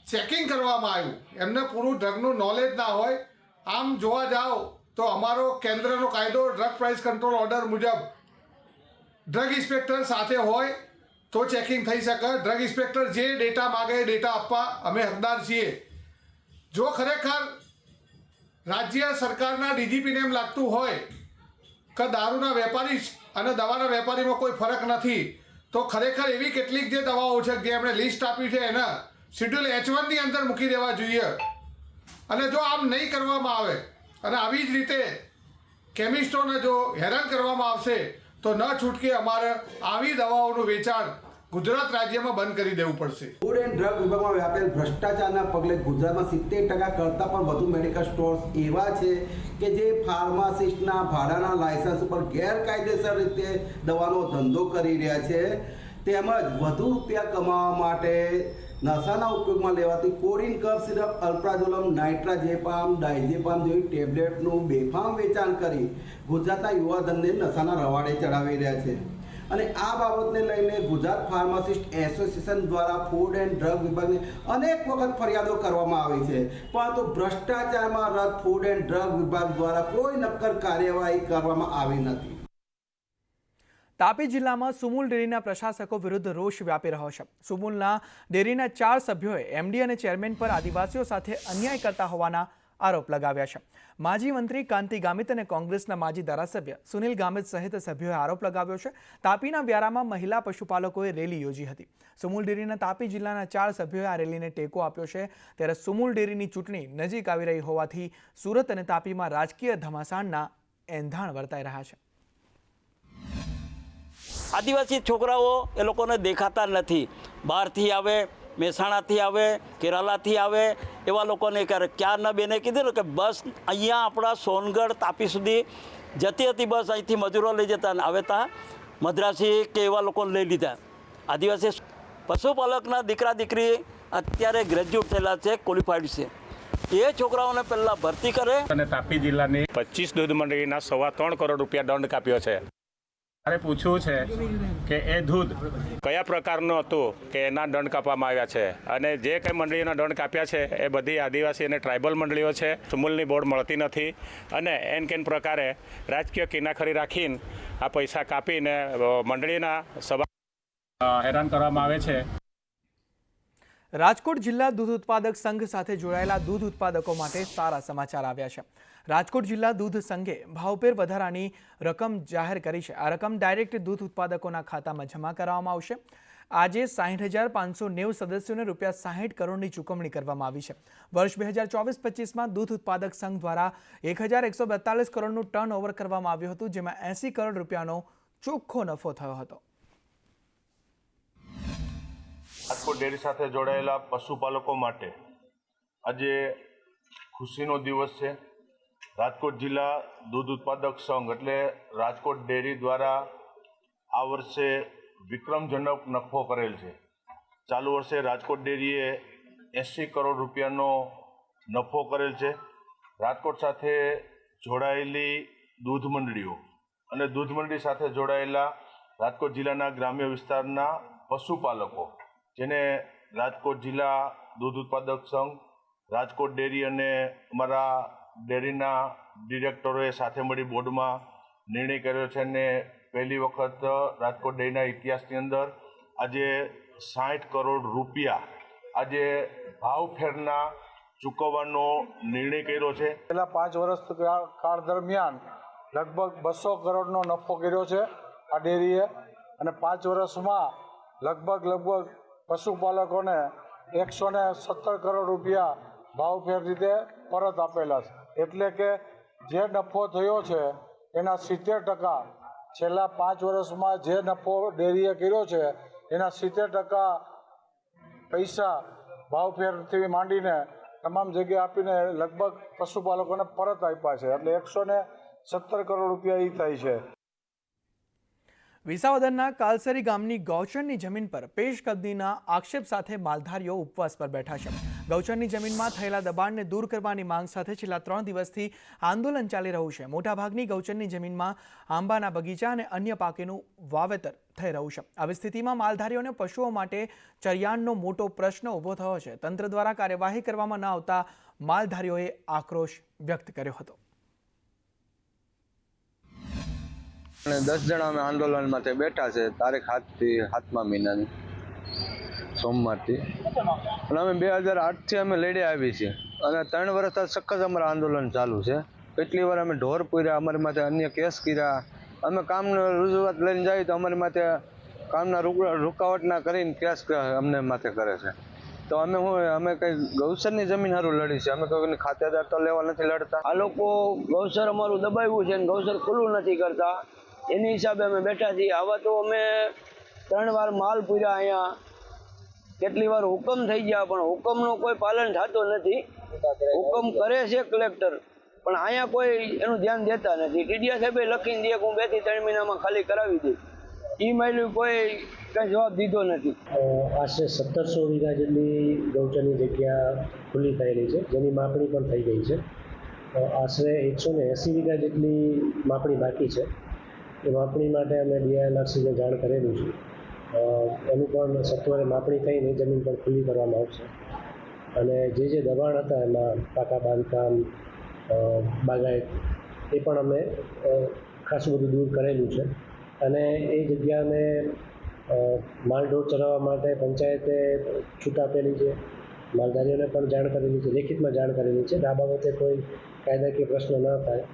ચેકિંગ કરવામાં આવ્યું, એમને પૂરું ડ્રગનું નોલેજ ના હોય. આમ જોવા જાઓ તો અમારો કેન્દ્રનો કાયદો ડ્રગ પ્રાઇસ કંટ્રોલ ઓર્ડર મુજબ ડ્રગ ઇન્સ્પેક્ટર સાથે હોય તો ચેકિંગ થઈ શકે. ડ્રગ ઇન્સ્પેક્ટર જે ડેટા માગે એ ડેટા આપવા અમે હકદાર છીએ. જો ખરેખર રાજ્ય સરકારના DGPને એમ લાગતું હોય કે દારૂના વેપારી અને દવાના વેપારીમાં કોઈ ફરક નથી, તો ખરેખર એવી કેટલીક જે દવાઓ છે જે એમણે લિસ્ટ આપી છે એના શેડ્યુલ H1ની અંદર મૂકી દેવા જોઈએ. અને જો આમ નહીં કરવામાં આવે અને આવી જ રીતે કેમિસ્ટોને જો હેરાન કરવામાં આવશે તો ન છૂટકે અમારે આવી દવાઓનું વેચાણ ગુજરાત રાજ્યમાં બંધ કરી દેવું પડશે. ફૂડ એન્ડ ડ્રગ વિભાગમાં વ્યાપેલ ભ્રષ્ટાચારના પગલે ગુજરાતમાં 70% કરતાં પણ વધુ મેડિકલ સ્ટોર્સ એવા છે કે જે ફાર્માસિસ્ટના ભાડાના લાયસન્સ ઉપર ગેરકાયદેસર રીતે દવાનો ધંધો કરી રહ્યા છે, તેમજ વધુ રૂપિયા કમાવા માટે નશાના ઉપયોગમાં લેવાતી કોડિન કફ સિરપ, અલ્પ્રાઝોલમ, નાઇટ્રાઝેપામ, ડાયઝેપામ જેવી ટેબ્લેટનું બેફામ વેચાણ કરી ગુજરાતના યુવાધનને નશાના રવાડે ચડાવી રહ્યા છે. અને આ બાબતને લઈને ગુજરાત ફાર્માસિસ્ટ એસોસિએશન દ્વારા ફૂડ એન્ડ ડ્રગ વિભાગને અનેક વખત ફરિયાદો કરવામાં આવી છે, પરંતુ ભ્રષ્ટાચારમાં રત ફૂડ એન્ડ ડ્રગ વિભાગ દ્વારા કોઈ નક્કર કાર્યવાહી કરવામાં આવી નથી. તાપી જિલ્લામાં સુમુલ ડેરીના પ્રશાસકો વિરુદ્ધ રોષ વ્યાપી રહ્યો છે. સુમુલના ડેરીના 4 સભ્યોએ એમડી અને ચેરમેન પર આદિવાસીઓ સાથે અન્યાય કરતા હોવાના આરોપ લગાવ્યા છે. માજી મંત્રી કાંતિ ગામિત અને કોંગ્રેસના માજી ધારાસભ્ય સુનિલ ગામિત સહિત સભ્યોએ આરોપ લગાવ્યો છે. તાપીના વ્યારામાં મહિલા પશુપાલકોએ રેલી યોજી હતી. સુમુલ ડેરીના તાપી જિલ્લાના 4 સભ્યોએ આ રેલીને ટેકો આપ્યો છે. ત્યારે સુમુલ ડેરીની ચૂંટણી નજીક આવી રહી હોવાથી સુરત અને તાપીમાં રાજકીય ઘમાસાણના એંધાણ વર્તાઈ રહ્યા છે. આદિવાસી છોકરાઓ એ લોકોને દેખાતા નથી. બહારથી આવે, મહેસાણાથી આવે, કેરાલાથી આવે, એવા લોકોને ક્યાં ન બેને કીધું કે બસ અહીંયા આપણા સોનગઢ તાપી સુધી જતી હતી બસ. અહીંથી મજૂરો લઈ જતા અને હવે ત્યાં મદ્રાસી કે એવા લોકોને લઈ લીધા. આદિવાસી પશુપાલકના દીકરા દીકરી અત્યારે ગ્રેજ્યુએટ થયેલા છે, ક્વોલિફાઈડ છે. એ છોકરાઓને પહેલાં ભરતી કરે. અને તાપી જિલ્લાની 25 દૂધ મંડળીના 3.25 કરોડ રૂપિયા દંડ કાપ્યો છે. મારે પૂછવું છે કે એ દૂધ કયા પ્રકારનું હતું કે એના દંડ કાપવામાં આવ્યા છે, અને જે કંઈ મંડળીઓના દંડ કાપ્યા છે એ બધી આદિવાસી અને ટ્રાઇબલ મંડળીઓ છે. સુમુલની બોર્ડ મળતી નથી અને એન કેન પ્રકારે રાજકીય કિનાખરી રાખીને આ પૈસા કાપીને મંડળીના સભા હેરાન કરવામાં આવે છે. રાજકોટ જિલ્લા દૂધ ઉત્પાદક સંઘ સાથે જોડાયેલા દૂધ ઉત્પાદકો માટે સારા સમાચાર આવ્યા છે. રાજકોટ જિલ્લા દૂધ સંઘે ભાવભેર વધારાની રકમ જાહેર કરી છે. આ રકમ ડાયરેક્ટ દૂધ ઉત્પાદકોના ખાતામાં જમા કરવામાં આવશે. આજે 60,590 સદસ્યોને ₹60 કરોડની ચૂકવણી કરવામાં આવી છે. વર્ષ 2024-25માં દૂધ ઉત્પાદક સંઘ દ્વારા 1,142 કરોડનું ટર્નઓવર કરવામાં આવ્યું હતું, જેમાં 80 કરોડ રૂપિયાનો ચોખ્ખો નફો થયો હતો. રાજકોટ ડેરી સાથે જોડાયેલા પશુપાલકો માટે આજે ખુશીનો દિવસ છે. રાજકોટ જિલ્લા દૂધ ઉત્પાદક સંઘ એટલે રાજકોટ ડેરી દ્વારા આ વર્ષે વિક્રમજનક નફો કરેલ છે. ચાલુ વર્ષે રાજકોટ ડેરીએ 80 કરોડ રૂપિયાનો નફો કરેલ છે. રાજકોટ સાથે જોડાયેલી દૂધ મંડળીઓ અને દૂધ મંડળી સાથે જોડાયેલા રાજકોટ જિલ્લાના ગ્રામ્ય વિસ્તારના પશુપાલકો, જેને રાજકોટ જિલ્લા દૂધ ઉત્પાદક સંઘ, રાજકોટ ડેરી અને અમારા ડેરીના ડિરેક્ટરોએ સાથે મળી બોર્ડમાં નિર્ણય કર્યો છે અને પહેલી વખત રાજકોટ ડેરીના ઇતિહાસની અંદર આજે 60 કરોડ રૂપિયા આજે ભાવફેરના ચૂકવવાનો નિર્ણય કર્યો છે. છેલ્લા 5 વર્ષ કાળ દરમિયાન લગભગ 200 કરોડનો નફો કર્યો છે આ ડેરીએ, અને 5 વર્ષમાં લગભગ પશુપાલકોને 117 કરોડ રૂપિયા ભાવફેર રીતે પરત આપેલા છે. એટલે કે જે નફો થયો છે એના 70% છેલ્લા 5 વર્ષમાં જે નફો ડેરીએ કર્યો છે એના 70% પૈસા ભાવફેરથી માંડીને તમામ જગ્યાએ આપીને લગભગ પશુપાલકોને પરત આપ્યા છે. એટલે 117 કરોડ રૂપિયા એ થાય છે. વિસાવદરના કાલસરી ગામની ગૌચરની જમીન પર પેશકદમીના આક્ષેપ સાથે માલધારીઓ ઉપવાસ પર બેઠા છે. ગૌચરની જમીનમાં થયેલા દબાણને દૂર કરવાની માંગ સાથે છેલ્લા 3 દિવસથી આંદોલન ચાલી રહ્યું છે. મોટાભાગની ગૌચરની જમીનમાં આંબાના બગીચા અને અન્ય પાકોનું વાવેતર થઈ રહ્યું છે. આવી સ્થિતિમાં માલધારીઓને પશુઓ માટે ચરિયાણનો મોટો પ્રશ્ન ઊભો થયો છે. તંત્ર દ્વારા કાર્યવાહી કરવામાં ન આવતા માલધારીઓએ આક્રોશ વ્યક્ત કર્યો હતો. અને 10 જણા અમે આંદોલન માટે બેઠા છે. તારીખ 7મા મહિનાની સોમવારથી, અને અમે 2008થી અમે લડ્યા આવી છીએ, અને 3 વર્ષથી સખત અમારું આંદોલન ચાલુ છે. કેટલી વાર અમે ઢોર પૂર્યા, અમારી માથે અન્ય કેસ કર્યા. અમે કામનો રજૂઆત લઈને જઈએ તો અમારી માથે કામના રૂકાવટના કરીને કેસ અમને માથે કરે છે. તો અમે કઈ ગૌચરની જમીન સારું લડી છે, અમે કોઈ ખાતેદાર તો લેવા નથી લડતા. આ લોકો ગૌચર અમારું દબાવ્યું છે અને ગૌચર ખુલ્લું નથી કરતા, એની હિસાબે અમે બેઠા છીએ. આવા તો અમે 3 વાર માલ પૂર્યા અહીંયા, કેટલી વાર હુકમ થઈ ગયા, પણ હુકમનું કોઈ પાલન થતું નથી. હુકમ કરે છે કલેક્ટર, પણ અહીંયા કોઈ એનું ધ્યાન દેતા નથી. ટીડીયા સાહેબે લખીને દે કે હું 2 થી 3 મહિનામાં ખાલી કરાવી દઈશ, એ માયલું કોઈ કંઈ જવાબ દીધો નથી. આશરે 1700 વીઘા જેટલી ગૌચરની જગ્યા ખુલ્લી થયેલી છે, જેની માપણી પણ થઈ ગઈ છે. આશરે 180 વીઘા જેટલી માપણી બાકી છે. એ માપણી માટે અમે ડીઆઈએલઆરસીને જાણ કરેલું છે. એનું પણ સત્વરે માપણી થઈને જમીન પણ ખુલ્લી કરવામાં આવશે. અને જે દબાણ હતા એમાં પાકા બાંધકામ, બાગાયત, એ પણ અમે ખાસું બધું દૂર કરેલું છે. અને એ જગ્યાને માલ ઢોર ચરાવવા માટે પંચાયતે છૂટ આપેલી છે, માલધારીઓને પણ જાણ કરેલી છે, લેખિતમાં જાણ કરેલી છે. આ બાબતે કોઈ કાયદાકીય પ્રશ્ન ન થાય.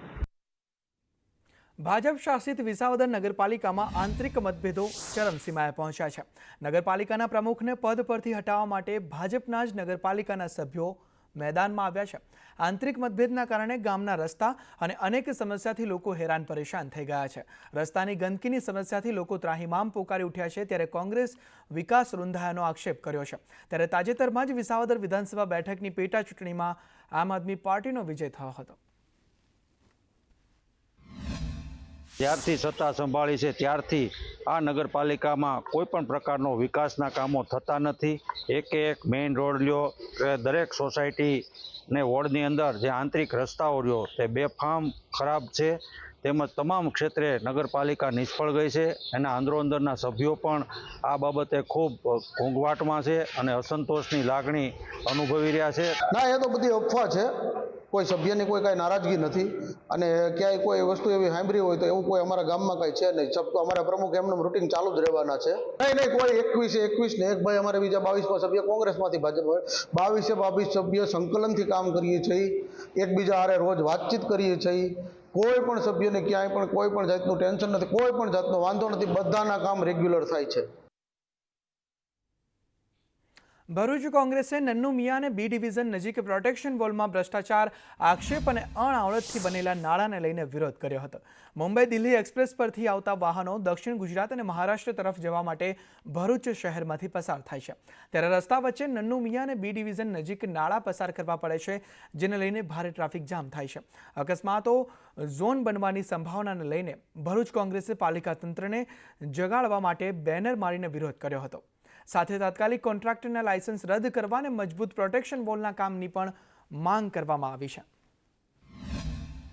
ભાજપ શાસિત વિસાવદર નગરપાલિકામાં આંતરિક મતભેદો ચરમસીમાએ પહોંચ્યા છે. નગરપાલિકાના પ્રમુખને પદ પરથી હટાવવા માટે ભાજપના જ નગરપાલિકાના સભ્યો મેદાનમાં આવ્યા છે. આંતરિક મતભેદના કારણે ગામના રસ્તા અને અનેક સમસ્યાથી લોકો હેરાન પરેશાન થઈ ગયા છે. રસ્તાની ગંદકીની સમસ્યાથી લોકો ત્રાહિમામ પોકારી ઉઠ્યા છે, ત્યારે કોંગ્રેસ વિકાસ રૂંધાયાનો આક્ષેપ કર્યો છે. ત્યારે તાજેતરમાં જ વિસાવદર વિધાનસભા બેઠકની પેટા ચૂંટણીમાં આમ આદમી પાર્ટીનો વિજય થયો હતો. જ્યારથી સત્તા સંભાળી છે ત્યારથી આ નગરપાલિકામાં કોઈ પણ પ્રકારનો વિકાસના કામો થતા નથી. એક મેઇન રોડ લ્યો કે દરેક સોસાયટી ને વોર્ડની અંદર જે આંતરિક રસ્તાઓ રહ્યો તે બેફામ ખરાબ છે, તેમજ તમામ ક્ષેત્રે નગરપાલિકા નિષ્ફળ ગઈ છે. એના અંદરોઅંદરના સભ્યો પણ આ બાબતે ખૂબ ઘોંઘાટમાં છે અને અસંતોષની લાગણી અનુભવી રહ્યા છે. ના, એ તો બધી અફવા છે. કોઈ સભ્યની કોઈ કાંઈ નારાજગી નથી અને ક્યાંય કોઈ વસ્તુ એવી સાંભળી હોય તો એવું કોઈ અમારા ગામમાં કાંઈ છે નહીં. અમારા પ્રમુખ એમનું રૂટીન ચાલુ જ રહેવાના છે. નહીં કોઈ 21 ને એક ભાઈ અમારે બીજા 22 સભ્ય કોંગ્રેસમાંથી ભાજપ 22 સભ્ય સંકલનથી કામ કરીએ છીએ, એકબીજા હારે રોજ વાતચીત કરીએ છીએ. કોઈ પણ સભ્યને ક્યાંય પણ કોઈ પણ જાતનું ટેન્શન નથી, કોઈ પણ જાતનો વાંધો નથી, બધાના કામ રેગ્યુલર થાય છે. ભરૂચ કોંગ્રેસે નન્નુ મિયા અને બી ડિવિઝન નજીક પ્રોટેક્શન વોલમાં ભ્રષ્ટાચાર, આક્ષેપ અને અણઆવડતથી બનેલા નાળાને લઈને વિરોધ કર્યો હતો. મુંબઈ દિલ્હી એક્સપ્રેસ પરથી આવતા વાહનો દક્ષિણ ગુજરાત અને મહારાષ્ટ્ર તરફ જવા માટે ભરૂચ શહેરમાંથી પસાર થાય છે, ત્યારે રસ્તા વચ્ચે નન્નુ મિયા અને બી ડિવિઝન નજીક નાળા પસાર કરવા પડે છે, જેને લઈને ભારે ટ્રાફિક જામ થાય છે. અકસ્માતો ઝોન બનવાની સંભાવનાને લઈને ભરૂચ કોંગ્રેસે પાલિકા તંત્રને જગાડવા માટે બેનર મારીને વિરોધ કર્યો હતો. સાથે તાત્કાલિક કોન્ટ્રાક્ટરના લાયસન્સ રદ કરવા અને મજબૂત પ્રોટેક્શન વોલના કામની પણ માંગ કરવામાં આવી છે.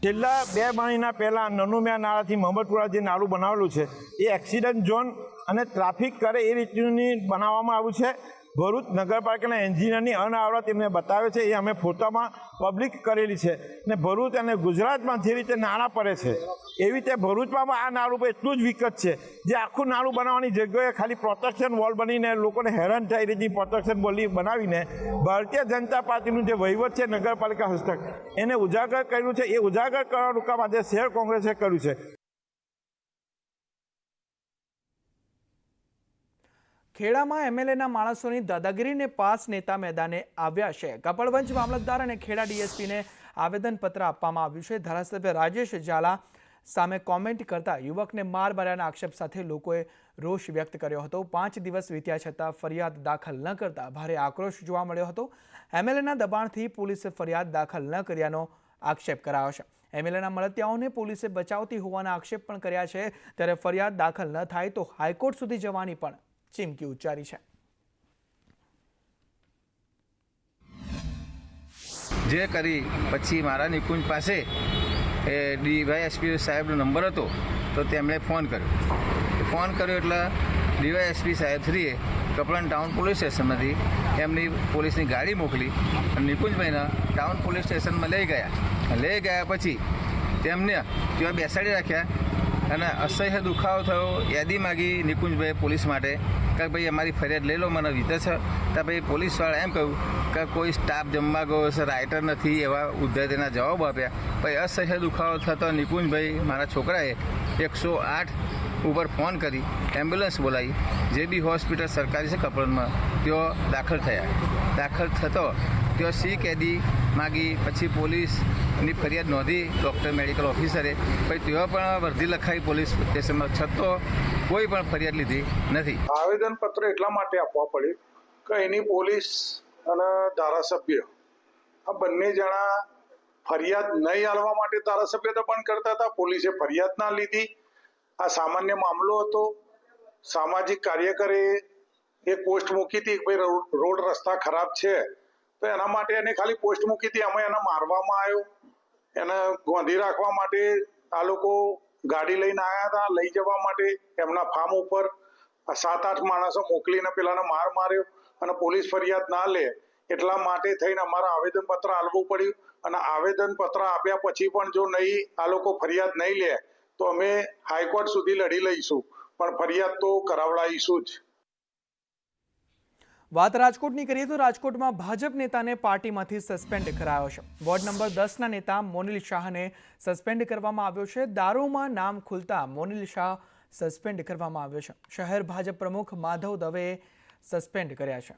છેલ્લા 2 મહિના પહેલાં નન્નુમિયા નાળાથી મહમ્મદપુરા જે નાળું બનાવેલું છે એ એક્સિડન્ટ ઝોન અને ટ્રાફિક કરે એ રીતનું બનાવવામાં આવ્યું છે. ભરૂચ નગરપાલિકાના એન્જિનિયરની અનાવરત એમને બતાવે છે, એ અમે ફોટામાં પબ્લિક કરેલી છે. ને ભરૂચ અને ગુજરાતમાં જે રીતે નાળા પડે છે એવી રીતે ભરૂચમાં આ નાળું એટલું જ વિકટ છે, જે આખું નાળું બનાવવાની જગ્યાએ ખાલી પ્રોટેક્શન વોલ બનીને લોકોને હેરાન થાય એ રીતની પ્રોટેક્શન વોલ બનાવીને ભારતીય જનતા પાર્ટીનું જે વહીવટ છે નગરપાલિકા હસ્તક એને ઉજાગર કર્યું છે. એ ઉજાગર કરવાનું કામ આજે શહેર કોંગ્રેસે કર્યું છે. ખેડામાં એમએલએના માણસોની દાદાગીરીને પાસ નેતા મેદાને આવ્યા છે. કપડવંજ મામલતદાર અને ખેડા ડીએસપીને આવેદનપત્ર આપવામાં આવ્યું છે. ધારાસભ્ય રાજેશ ઝાલા સામે કોમેન્ટ કરતા યુવકને માર માર્યાના આક્ષેપ સાથે લોકોએ રોષ વ્યક્ત કર્યો હતો. 5 દિવસ વીત્યા છતાં ફરિયાદ દાખલ ન કરતા ભારે આક્રોશ જોવા મળ્યો હતો. એમએલએના દબાણથી પોલીસે ફરિયાદ દાખલ ન કર્યાનો આક્ષેપ કરાયો છે. એમએલએના મળતિયાઓને પોલીસે બચાવતી હોવાના આક્ષેપ પણ કર્યા છે, ત્યારે ફરિયાદ દાખલ ન થાય તો હાઈકોર્ટ સુધી જવાની પણ ચીમકી ઉચ્ચારી છે. જે કરી પછી મારા નિકુંજ પાસે એ ડીવાયએસપી સાહેબનો નંબર હતો તો તેમણે ફોન કર્યો એટલે ડીવાયએસપી સાહેબ શ્રીએ કપડાં ટાઉન પોલીસ સ્ટેશનમાંથી એમની પોલીસની ગાડી મોકલી અને નિકુંજભાઈને ટાઉન પોલીસ સ્ટેશનમાં લઈ ગયા પછી તેમને ત્યાં બેસાડી રાખ્યા અને અસહ્ય દુખાવો થયો. યાદી માગી નિકુંજભાઈએ પોલીસ માટે કે ભાઈ અમારી ફરિયાદ લઈ લો, મને વીતે છે. તો ભાઈ પોલીસવાળા એમ કહ્યું કે કોઈ સ્ટાફ જમવા ગયો છે, રાઇટર નથી, એવા ઉદ્ધતિના જવાબ આપ્યા. પછી અસહ્ય દુખાવો થતો નિકુંજભાઈ મારા છોકરાએ 108 ઉપર ફોન કરી એમ્બ્યુલન્સ બોલાવી જે બી હોસ્પિટલ સરકારી છે કપડમાં ત્યાં દાખલ થયા. દાખલ થતો ત્યાં સી કેદી માગી, પછી પોલીસની ફરિયાદ નોંધી ડૉક્ટર મેડિકલ ઓફિસરે, પછી ત્યાં પણ વર્દી લખાઈ પોલીસ સ્ટેશનમાં, છતાં કોઈ પણ ફરિયાદ લીધી નથી. આવેદનપત્ર એટલા માટે આપવા પડ્યું કે એની પોલીસ અને ધારાસભ્ય આ બંને જણા ફરિયાદ નહીં આલવા માટે ધારાસભ્ય તો પણ કરતા હતા, પોલીસે ફરિયાદ ના લીધી. આ સામાન્ય મામલો હતો. સામાજિક કાર્યકરે એક પોસ્ટ મૂકી હતી કે ભાઈ રોડ રસ્તા ખરાબ છે, તો એના માટે એને ખાલી પોસ્ટ મૂકી હતી. અમે એને મારવામાં આવ્યો, એને ગોંધી રાખવા માટે આ લોકો ગાડી લઈને આવ્યા હતા, લઈ જવા માટે એમના ફાર્મ ઉપર 7-8 માણસો મોકલીને પેલાને માર્યો અને પોલીસ ફરિયાદ ના લે એટલા માટે થઈને અમારા આવેદનપત્ર આપવું પડ્યું. અને આવેદનપત્ર આપ્યા પછી પણ જો નહીં આ લોકો ફરિયાદ નહીં લે તો અમે હાઈકોર્ટ સુધી લડી લઈશું, પણ ફરિયાદ તો કરાવડાવીશું જ. વાત રાજકોટની કરીએ તો રાજકોટમાં ભાજપ નેતાને પાર્ટીમાંથી સસ્પેન્ડ કરાયો છે. વોર્ડ નંબર 10ના નેતા મોનિલ શાહને સસ્પેન્ડ કરવામાં આવ્યો છે. દારૂમાં નામ ખુલતા મોનિલ શાહ સસ્પેન્ડ કરવામાં આવ્યો છે. શહેર ભાજપ પ્રમુખ માધવ દવેએ સસ્પેન્ડ કર્યા છે.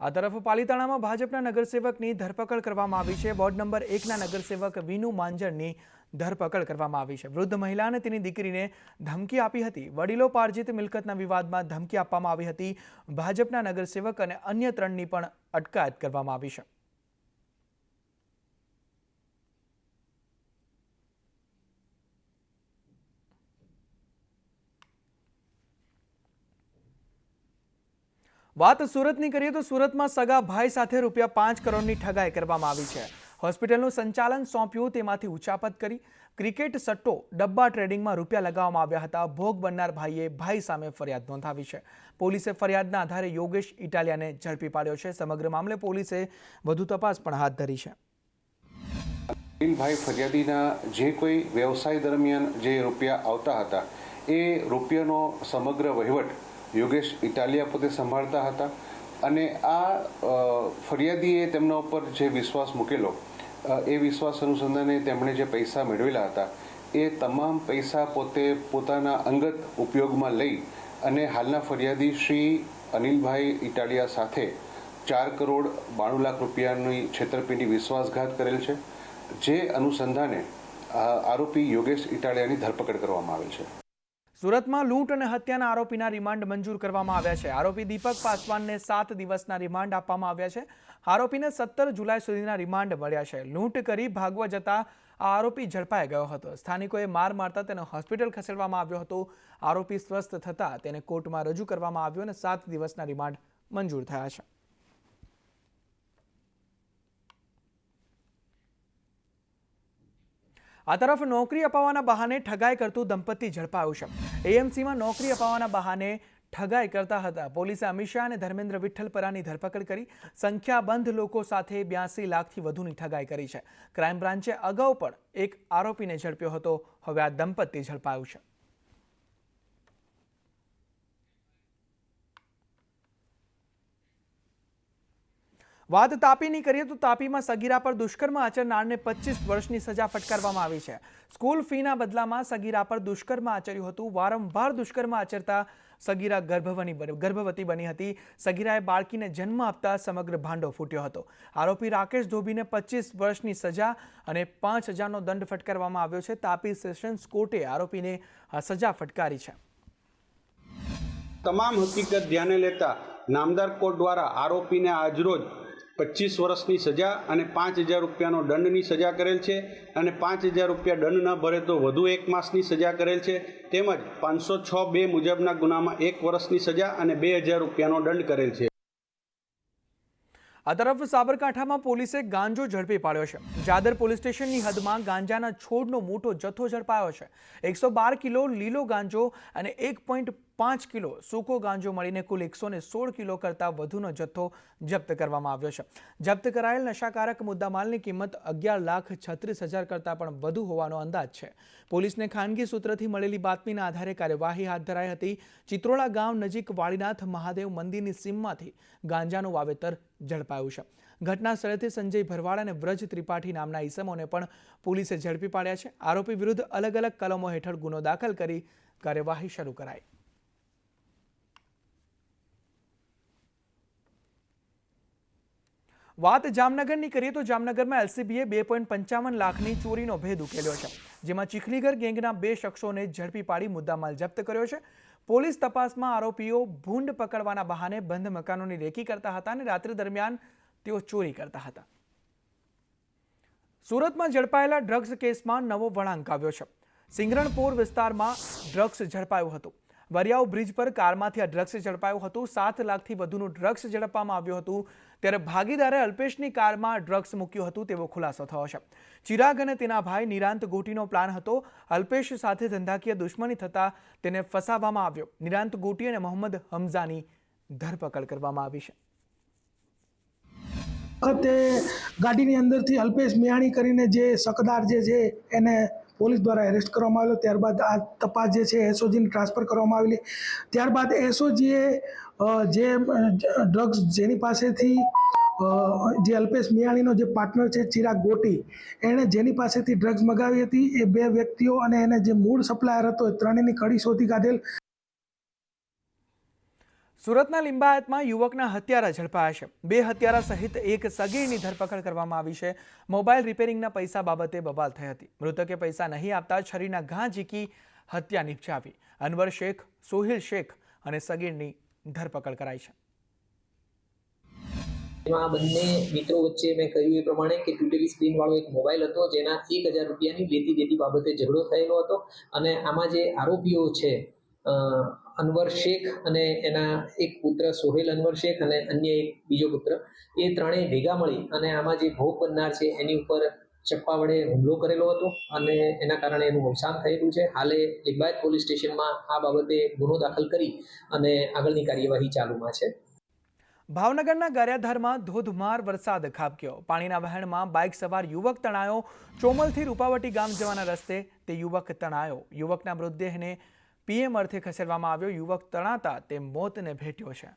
આ તરફ પાલીતાણામાં ભાજપના નગરસેવકની ધરપકડ કરવામાં આવી છે. વોર્ડ નંબર 1ના નગરસેવક વિનુ માંજરની ધરપકડ કરવામાં આવી છે. વૃદ્ધ મહિલા અને તેની દીકરીને ધમકી આપી હતી. વડીલો પાર્જિત મિલકતના વિવાદમાં ધમકી આપવામાં આવી હતી. ભાજપના નગરસેવક અને અન્ય 3ની પણ અટકાયત કરવામાં આવી છે. વાત સુરતની કરીએ તો સુરતમાં સગા ભાઈ સાથે ₹5 કરોડની ઠગાઈ કરવામાં આવી છે. હોસ્પિટલનું સંચાલન સોંપ્યું, તેમાંથી ઉચાપત કરી. ક્રિકેટ સટ્ટો ડબ્બા ટ્રેડિંગમાં રૂપિયા લગાવવામાં આવ્યા હતા. ભોગ બનનાર ભાઈએ ભાઈ સામે ફરિયાદ નોંધાવી છે. પોલીસે ફરિયાદના આધારે યોગેશ ઇટાલિયાને ઝડપી પાડ્યો છે. સમગ્ર મામલે પોલીસે વધુ તપાસ પણ હાથ ધરી છે. અનિલભાઈ ફરિયાદીના જે કોઈ વ્યવસાય દરમિયાન જે રૂપિયા આવતા હતા એ રૂપિયાનો સમગ્ર વહીવટ યોગેશ ઇટાલિયા પોતે સંભાળતા હતા અને આ ફરિયાદીએ તેમના ઉપર જે વિશ્વાસ મૂકેલો એ વિશ્વાસ અનુસંધાને તેમણે જે પૈસા મેળવેલા હતા એ તમામ પૈસા પોતે પોતાના અંગત ઉપયોગમાં લઈ અને હાલના ફરિયાદી શ્રી અનિલભાઈ ઇટાલિયા સાથે 4 કરોડ 92 લાખ રૂપિયાની છેતરપિંડી વિશ્વાસઘાત કરેલ છે. જે અનુસંધાને આરોપી યોગેશ ઇટાલિયાની ધરપકડ કરવામાં આવેલ છે. સુરતમાં લૂંટ અને હત્યાના આરોપીના રિમાન્ડ મંજૂર કરવામાં આવ્યા છે. આરોપી દીપક પાસવાનને 7 દિવસના રિમાન્ડ આપવામાં આવ્યા છે. આરોપીને 17 જુલાઈ સુધીના રિમાન્ડ મળ્યા છે. લૂંટ કરી ભાગવા જતા આ આરોપી ઝડપાઈ ગયો હતો. સ્થાનિકોએ માર મારતા તેને હોસ્પિટલ ખસેડવામાં આવ્યો હતો. આરોપી સ્વસ્થ થતા તેને કોર્ટમાં રજૂ કરવામાં આવ્યો અને 7 દિવસના રિમાન્ડ મંજૂર થયા છે. આ તરફ નોકરી અપાવવાના બહાને ઠગાઈ કરતું દંપતી ઝડપાયું છે. એએમસીમાં નોકરી અપાવવાના બહાને ઠગાઈ કરતા હતા. પોલીસે અમિત શાહ અને ધર્મેન્દ્ર વિઠ્ઠલપરાની ધરપકડ કરી. સંખ્યાબંધ લોકો સાથે 82 લાખથી વધુની ઠગાઈ કરી છે. ક્રાઇમ બ્રાન્ચે અગાઉ પણ એક આરોપીને ઝડપ્યો હતો. હવે આ દંપતી ઝડપાયું છે. વાત તાપીની કરીએ તો તાપીમાં સગીરા પર દુષ્કર્મ આચરનારને 25 વર્ષની સજા ફટકારવામાં આવી છે. સ્કૂલ ફીના બદલામાં સગીરા પર દુષ્કર્મ આચર્યું હતું. વારંવાર દુષ્કર્મ આચરતા સગીરા ગર્ભવતી બની હતી. સગીરાએ બાળકીને જન્મ આપતા સમગ્ર ભાંડો ફૂટ્યો હતો. આરોપી રાકેશ ધોબીને 25 વર્ષની સજા અને 5,000નો દંડ ફટકારવામાં આવ્યો છે. તાપી સેશન્સ કોર્ટે આરોપીને સજા ફટકારી છે. તમામ હકીકત ધ્યાને લેતા નામદાર કોર્ટ દ્વારા આરોપીને આજરોજ 25 વર્ષની સજા અને 5,000 રૂપિયાનો દંડની સજા કરેલ છે અને 5,000 રૂપિયા દંડ ન ભરે તો વધુ 1 માસની સજા કરેલ છે. તેમજ 506(2) મુજબના ગુનામાં 1 વર્ષની સજા અને 2,000 રૂપિયાનો દંડ કરેલ છે. આ તરફ સાબરકાંઠામાં પોલીસે ગાંજો ઝડપી પાડ્યો છે. જાદર પોલીસ સ્ટેશનની હદમાં ગાંજાના છોડનો મોટો જથ્થો ઝડપાયો છે. 112 કિલો લીલો ગાંજો અને 1.5 કિલો સૂકો ગાંજો મળીને કુલ 116 કિલો કરતાં વધુનો જથ્થો જપ્ત કરવામાં આવ્યો છે. જપ્ત કરાયેલ નશાકારક મુદ્દામાલની કિંમત 11,36,000 કરતાં પણ વધુ હોવાનો અંદાજ છે. પોલીસને ખાનગી સૂત્રથી મળેલી બાતમીના આધારે કાર્યવાહી હાથ ધરાઈ હતી. ચિત્રોડા ગામ નજીક વાળીનાથ મહાદેવ મંદિરની સીમમાંથી ગાંજાનું વાવેતર ઝડપાયું છે. ઘટના સ્થળેથી સંજય ભરવાડ અને વ્રજ ત્રિપાઠી નામના ઈસમોને પણ પોલીસે ઝડપી પાડ્યા છે. આરોપી વિરુદ્ધ અલગ અલગ કલમો હેઠળ ગુનો દાખલ કરી કાર્યવાહી શરૂ કરાઈ. વાત જામનગરની કરીએ તો જામનગરમાં એલસીબીએ 2.55 લાખની ચોરીનો ભેદ ઉકેલ્યો છે. જેમાં ચીખલીગર ગેંગના 2 શખ્સોને ઝડપી પાડી મુદ્દામાલ જપ્ત કર્યો છે. પોલીસ તપાસમાં આરોપીઓ ભૂંડ પકડવાના બહાને બંધ મકાનોની રેકી કરતા હતા અને રાત્રિ દરમિયાન તેઓ ચોરી કરતા હતા. સુરતમાં ઝડપાયેલા ડ્રગ્સ કેસમાં નવો વળાંક આવ્યો છે. સિંગરણપોર વિસ્તારમાં ડ્રગ્સ ઝડપાયું હતું. વરિયાવ બ્રિજ પર કારમાંથી આ ડ્રગ્સ ઝડપાયું હતું. 7 લાખથી વધુનું ડ્રગ્સ ઝડપવામાં આવ્યું હતું. ત્યારે ભાગીદારે અલ્પેશની કારમાં ડ્રગ્સ મૂક્યું હતું તેવો ખુલાસો થયો છે. ચિરાગ અને તેના ભાઈ નિરાંત ગોટીનો પ્લાન હતો. અલ્પેશ સાથે ધંધાકીય દુશ્મની થતા તેને ફસાવવામાં આવ્યો. નિરાંત ગોટી અને મોહમ્મદ હમઝાની ધરપકડ કરવામાં આવી છે. વખતે ગાડીની અંદરથી અલ્પેશ મિયાણી કરીને જે શકદાર જે છે એને પોલીસ દ્વારા એરેસ્ટ કરવામાં આવેલો. ત્યારબાદ આ તપાસ જે છે એસઓજીને ટ્રાન્સફર કરવામાં આવેલી. ત્યારબાદ એસઓજીએ જે ડ્રગ્સ જેની પાસેથી જે અલ્પેશ મિયાણીનો જે પાર્ટનર છે ચિરાગ ગોટી, એણે જેની પાસેથી ડ્રગ્સ મગાવી હતી એ 2 વ્યક્તિઓ અને એને જે મૂળ સપ્લાયર હતો એ ત્રણેયની કડી શોધી કાઢેલ. સુરતના લિંબાયતમાં યુવકના હત્યારા ઝડપાયા છે. 2 હત્યારા સહિત એક સગીરની ધરપકડ કરવામાં આવી છે. મોબાઈલ રિપેરિંગના પૈસા બાબતે બબાલ થઈ હતી. મૃતકે પૈસા નહીં આપતા છરીના ઘા ઝીકી હત્યા નિપજાવી. અનવર શેખ, સોહિલ શેખ અને સગીરની ધરપકડ કરાઈ છે. આ બંને મિત્રો વચ્ચે મેં કહ્યું એ પ્રમાણે કે તૂટેલી સ્ક્રીન વાળો એક મોબાઈલ હતો જેના 1000 રૂપિયાની લેતી દેતી બાબતે ઝઘડો થયેલો હતો. અને આમાં જે આરોપીઓ છે અનવર શેખ અને એના એક પુત્ર સોહેલ અનવર શેખ અને અન્ય એક બીજો પુત્ર, એ ત્રણેય ભેગા મળી અને આમાં જે ભોગ બનનાર છે એની ઉપર ચપ્પા વડે હુમલો કરેલો હતો અને એના કારણે એનું અવસાન થયેલું છે. હાલે લિંબાયત પોલીસ સ્ટેશનમાં આ બાબતે ગુનો દાખલ કરી અને આગળની કાર્યવાહી ચાલુમાં છે. ભાવનગરના ગારિયાધારમાં ધોધમાર વરસાદ ખાબક્યો. પાણીના વહેણમાં બાઇક સવાર યુવક તણાયો. ચોમલથી રૂપાવટી ગામ જવાના રસ્તે તે યુવક તણાયો. યુવકના મૃતદેહને પીએમ અર્થે ખસેડવામાં આવ્યો. યુવક તણાતા તે મોતને ભેટ્યો છે.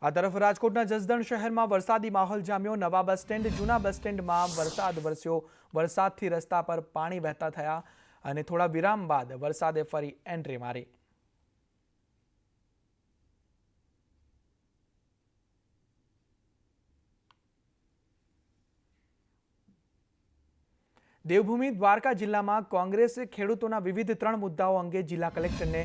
આ તરફ રાજકોટના જસદણ શહેરમાં વરસાદી માહોલ જામ્યો. નવા બસ સ્ટેન્ડ, જૂના બસ સ્ટેન્ડમાં વરસાદ વરસ્યો. વરસાદથી રસ્તા પર પાણી વહેતા થયા અને થોડા વિરામ બાદ વરસાદે ફરી એન્ટ્રી મારી. દેવભૂમિ દ્વારકા જિલ્લામાં કોંગ્રેસે ખેડૂતોના વિવિધ 3 મુદ્દાઓ અંગે જિલ્લા કલેક્ટરને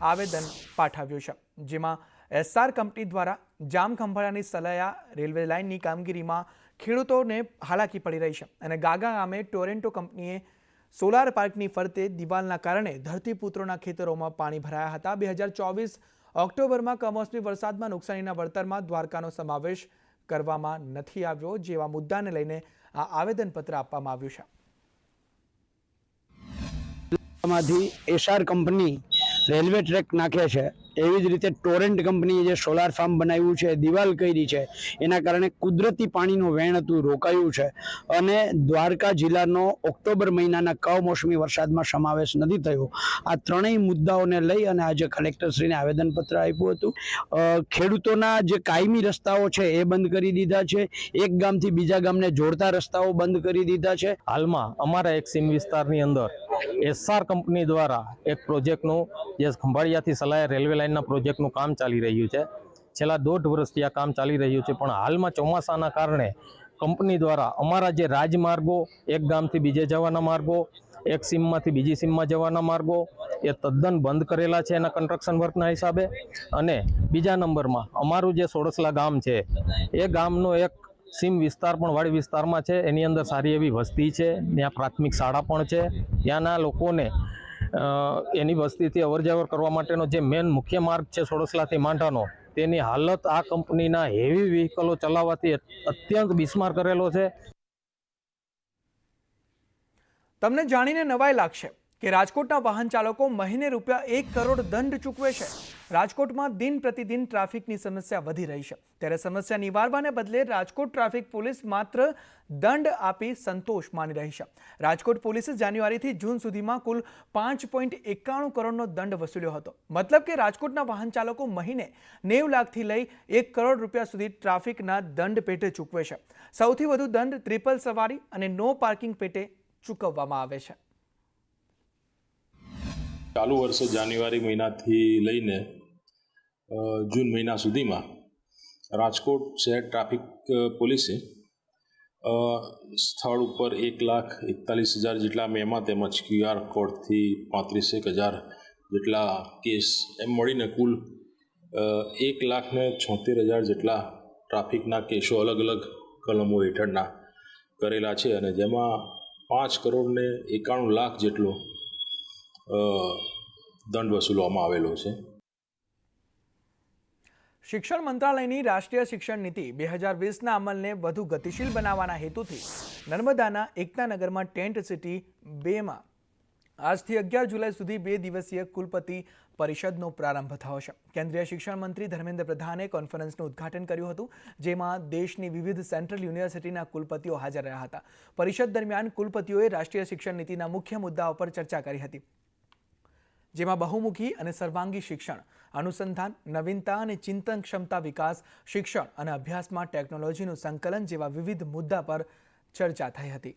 આવેદન પાઠવ્યું છે. જેમાં એસઆર કંપની દ્વારા જામ ખંભાળાની સલાયા રેલવે લાઇનની કામગીરીમાં ખેડૂતોને હાલાકી પડી રહી છે અને ગાગા ગામે ટોરેન્ટો કંપનીએ સોલાર પાર્કની ફરતે દિવાલના કારણે ધરતીપુત્રોના ખેતરોમાં પાણી ભરાયા હતા. 2024 ઓક્ટોબરમાં કમોસમી વરસાદમાં નુકસાનીના વળતરમાં દ્વારકાનો સમાવેશ કરવામાં નથી આવ્યો. જેવા મુદ્દાને લઈને આ આવેદનપત્ર આપવામાં આવ્યું છે. માંથી એસઆર કંપની રેલવે ટ્રેક નાખે છે, એવી જ રીતે ટોરેન્ટ કંપનીએ જે સોલાર ફાર્મ બનાવ્યું છે, દિવાલ કરી છે, એના કારણે કુદરતી પાણીનું વહેણ હતું રોકાયું છે અને દ્વારકા જિલ્લાનો ઓક્ટોબર મહિનાના કમોસમી વરસાદમાં સમાવેશ નથી થયો. આ ત્રણેય મુદ્દાઓને લઈ અને આજે કલેક્ટરશ્રીને આવેદનપત્ર આપ્યું હતું. ખેડૂતોના જે કાયમી રસ્તાઓ છે એ બંધ કરી દીધા છે. એક ગામથી બીજા ગામને જોડતા રસ્તાઓ બંધ કરી દીધા છે. હાલમાં અમારા એક સીમ વિસ્તારની અંદર એસઆર કંપની દ્વારા એક પ્રોજેક્ટનું જે ખંભાળિયાથી સલાયા રેલવે લાઇનના પ્રોજેક્ટનું કામ ચાલી રહ્યું છે. છેલ્લા 1.5 વર્ષથી આ કામ ચાલી રહ્યું છે, પણ હાલમાં ચોમાસાના કારણે કંપની દ્વારા અમારા જે રાજમાર્ગો, એક ગામથી બીજે જવાના માર્ગો, એક સીમમાંથી બીજી સીમમાં જવાના માર્ગો એ તદ્દન બંધ કરેલા છે એના કન્સ્ટ્રક્શન વર્કના હિસાબે. અને બીજા નંબરમાં અમારું જે સોડસલા ગામ છે એ ગામનો એક સીમ વિસ્તાર પણ વાડી વિસ્તારમાં છે. એની અંદર સારી એવી વસ્તી છે, ત્યાં પ્રાથમિક શાળા પણ છે. ત્યાંના લોકોને એની વસ્તીથી અવરજવર કરવા માટેનો જે મેન મુખ્ય માર્ગ છે સોડસલાથી માંડાનો, તેની હાલત આ કંપનીના હેવી વ્હીકલો ચલાવવાથી અત્યંત બિસ્માર કરેલો છે. તમને જાણીને નવાઈ લાગશે કે રાજકોટના વાહન ચાલકો મહિને ₹1 કરોડ દંડ ચૂકવે છે. રાજકોટમાં દિન પ્રતિદિન ટ્રાફિકની સમસ્યા વધી રહી છે. ત્યારે સમસ્યા નિવારવાને બદલે રાજકોટ ટ્રાફિક પોલીસ માત્ર દંડ આપી સંતોષ માની રહી છે. રાજકોટ પોલીસે જાન્યુઆરીથી જૂન સુધીમાં કુલ 5.91 કરોડનો દંડ વસૂલ્યો હતો. મતલબ કે રાજકોટના વાહન ચાલકો મહિને 90 લાખથી લઈ ₹1 કરોડ સુધી ટ્રાફિકના દંડ પેટે ચૂકવે છે. સૌથી વધુ દંડ ટ્રિપલ સવારી અને નો પાર્કિંગ પેટે ચૂકવવામાં આવે છે. ચાલુ વર્ષે જાન્યુઆરી મહિનાથી લઈને જૂન મહિના સુધીમાં રાજકોટ શહેર ટ્રાફિક પોલીસે સ્થળ ઉપર 1,41,000 જેટલા મેમા તેમજ QR કોડથી 35,000 જેટલા કેસ એમ મળીને કુલ 1,76,000 જેટલા ટ્રાફિકના કેસો અલગ અલગ કલમો હેઠળના કરેલા છે અને જેમાં 5,91,00,000 જેટલો દંડ વસૂલવામાં આવેલો છે. શિક્ષણ મંત્રાલયની રાષ્ટ્રીય શિક્ષણ નીતિ 2020ના અમલને વધુ ગતિશીલ બનાવવાના હેતુથી નર્મદાના એકતાનગરમાં ટેન્ટ સિટી 2માં આજથી 11 જુલાઈ સુધી 2 દિવસીય કુલપતિ પરિષદનો પ્રારંભ થયો છે. કેન્દ્રીય શિક્ષણ મંત્રી ધર્મેન્દ્ર પ્રધાને કોન્ફરન્સનું ઉદ્ઘાટન કર્યું હતું, જેમાં દેશની વિવિધ સેન્ટ્રલ યુનિવર્સિટીના કુલપતિઓ હાજર રહ્યા હતા. પરિષદ દરમિયાન કુલપતિઓએ રાષ્ટ્રીય શિક્ષણ નીતિના મુખ્ય મુદ્દાઓ પર ચર્ચા કરી હતી, જેમાં બહુમુખી અને સર્વાંગી શિક્ષણ, અનુસંધાન, નવીનતા અને ચિંતન ક્ષમતા વિકાસ, શિક્ષણ અને અભ્યાસમાં ટેકનોલોજીનું સંકલન જેવા વિવિધ મુદ્દા પર ચર્ચા થઈ હતી.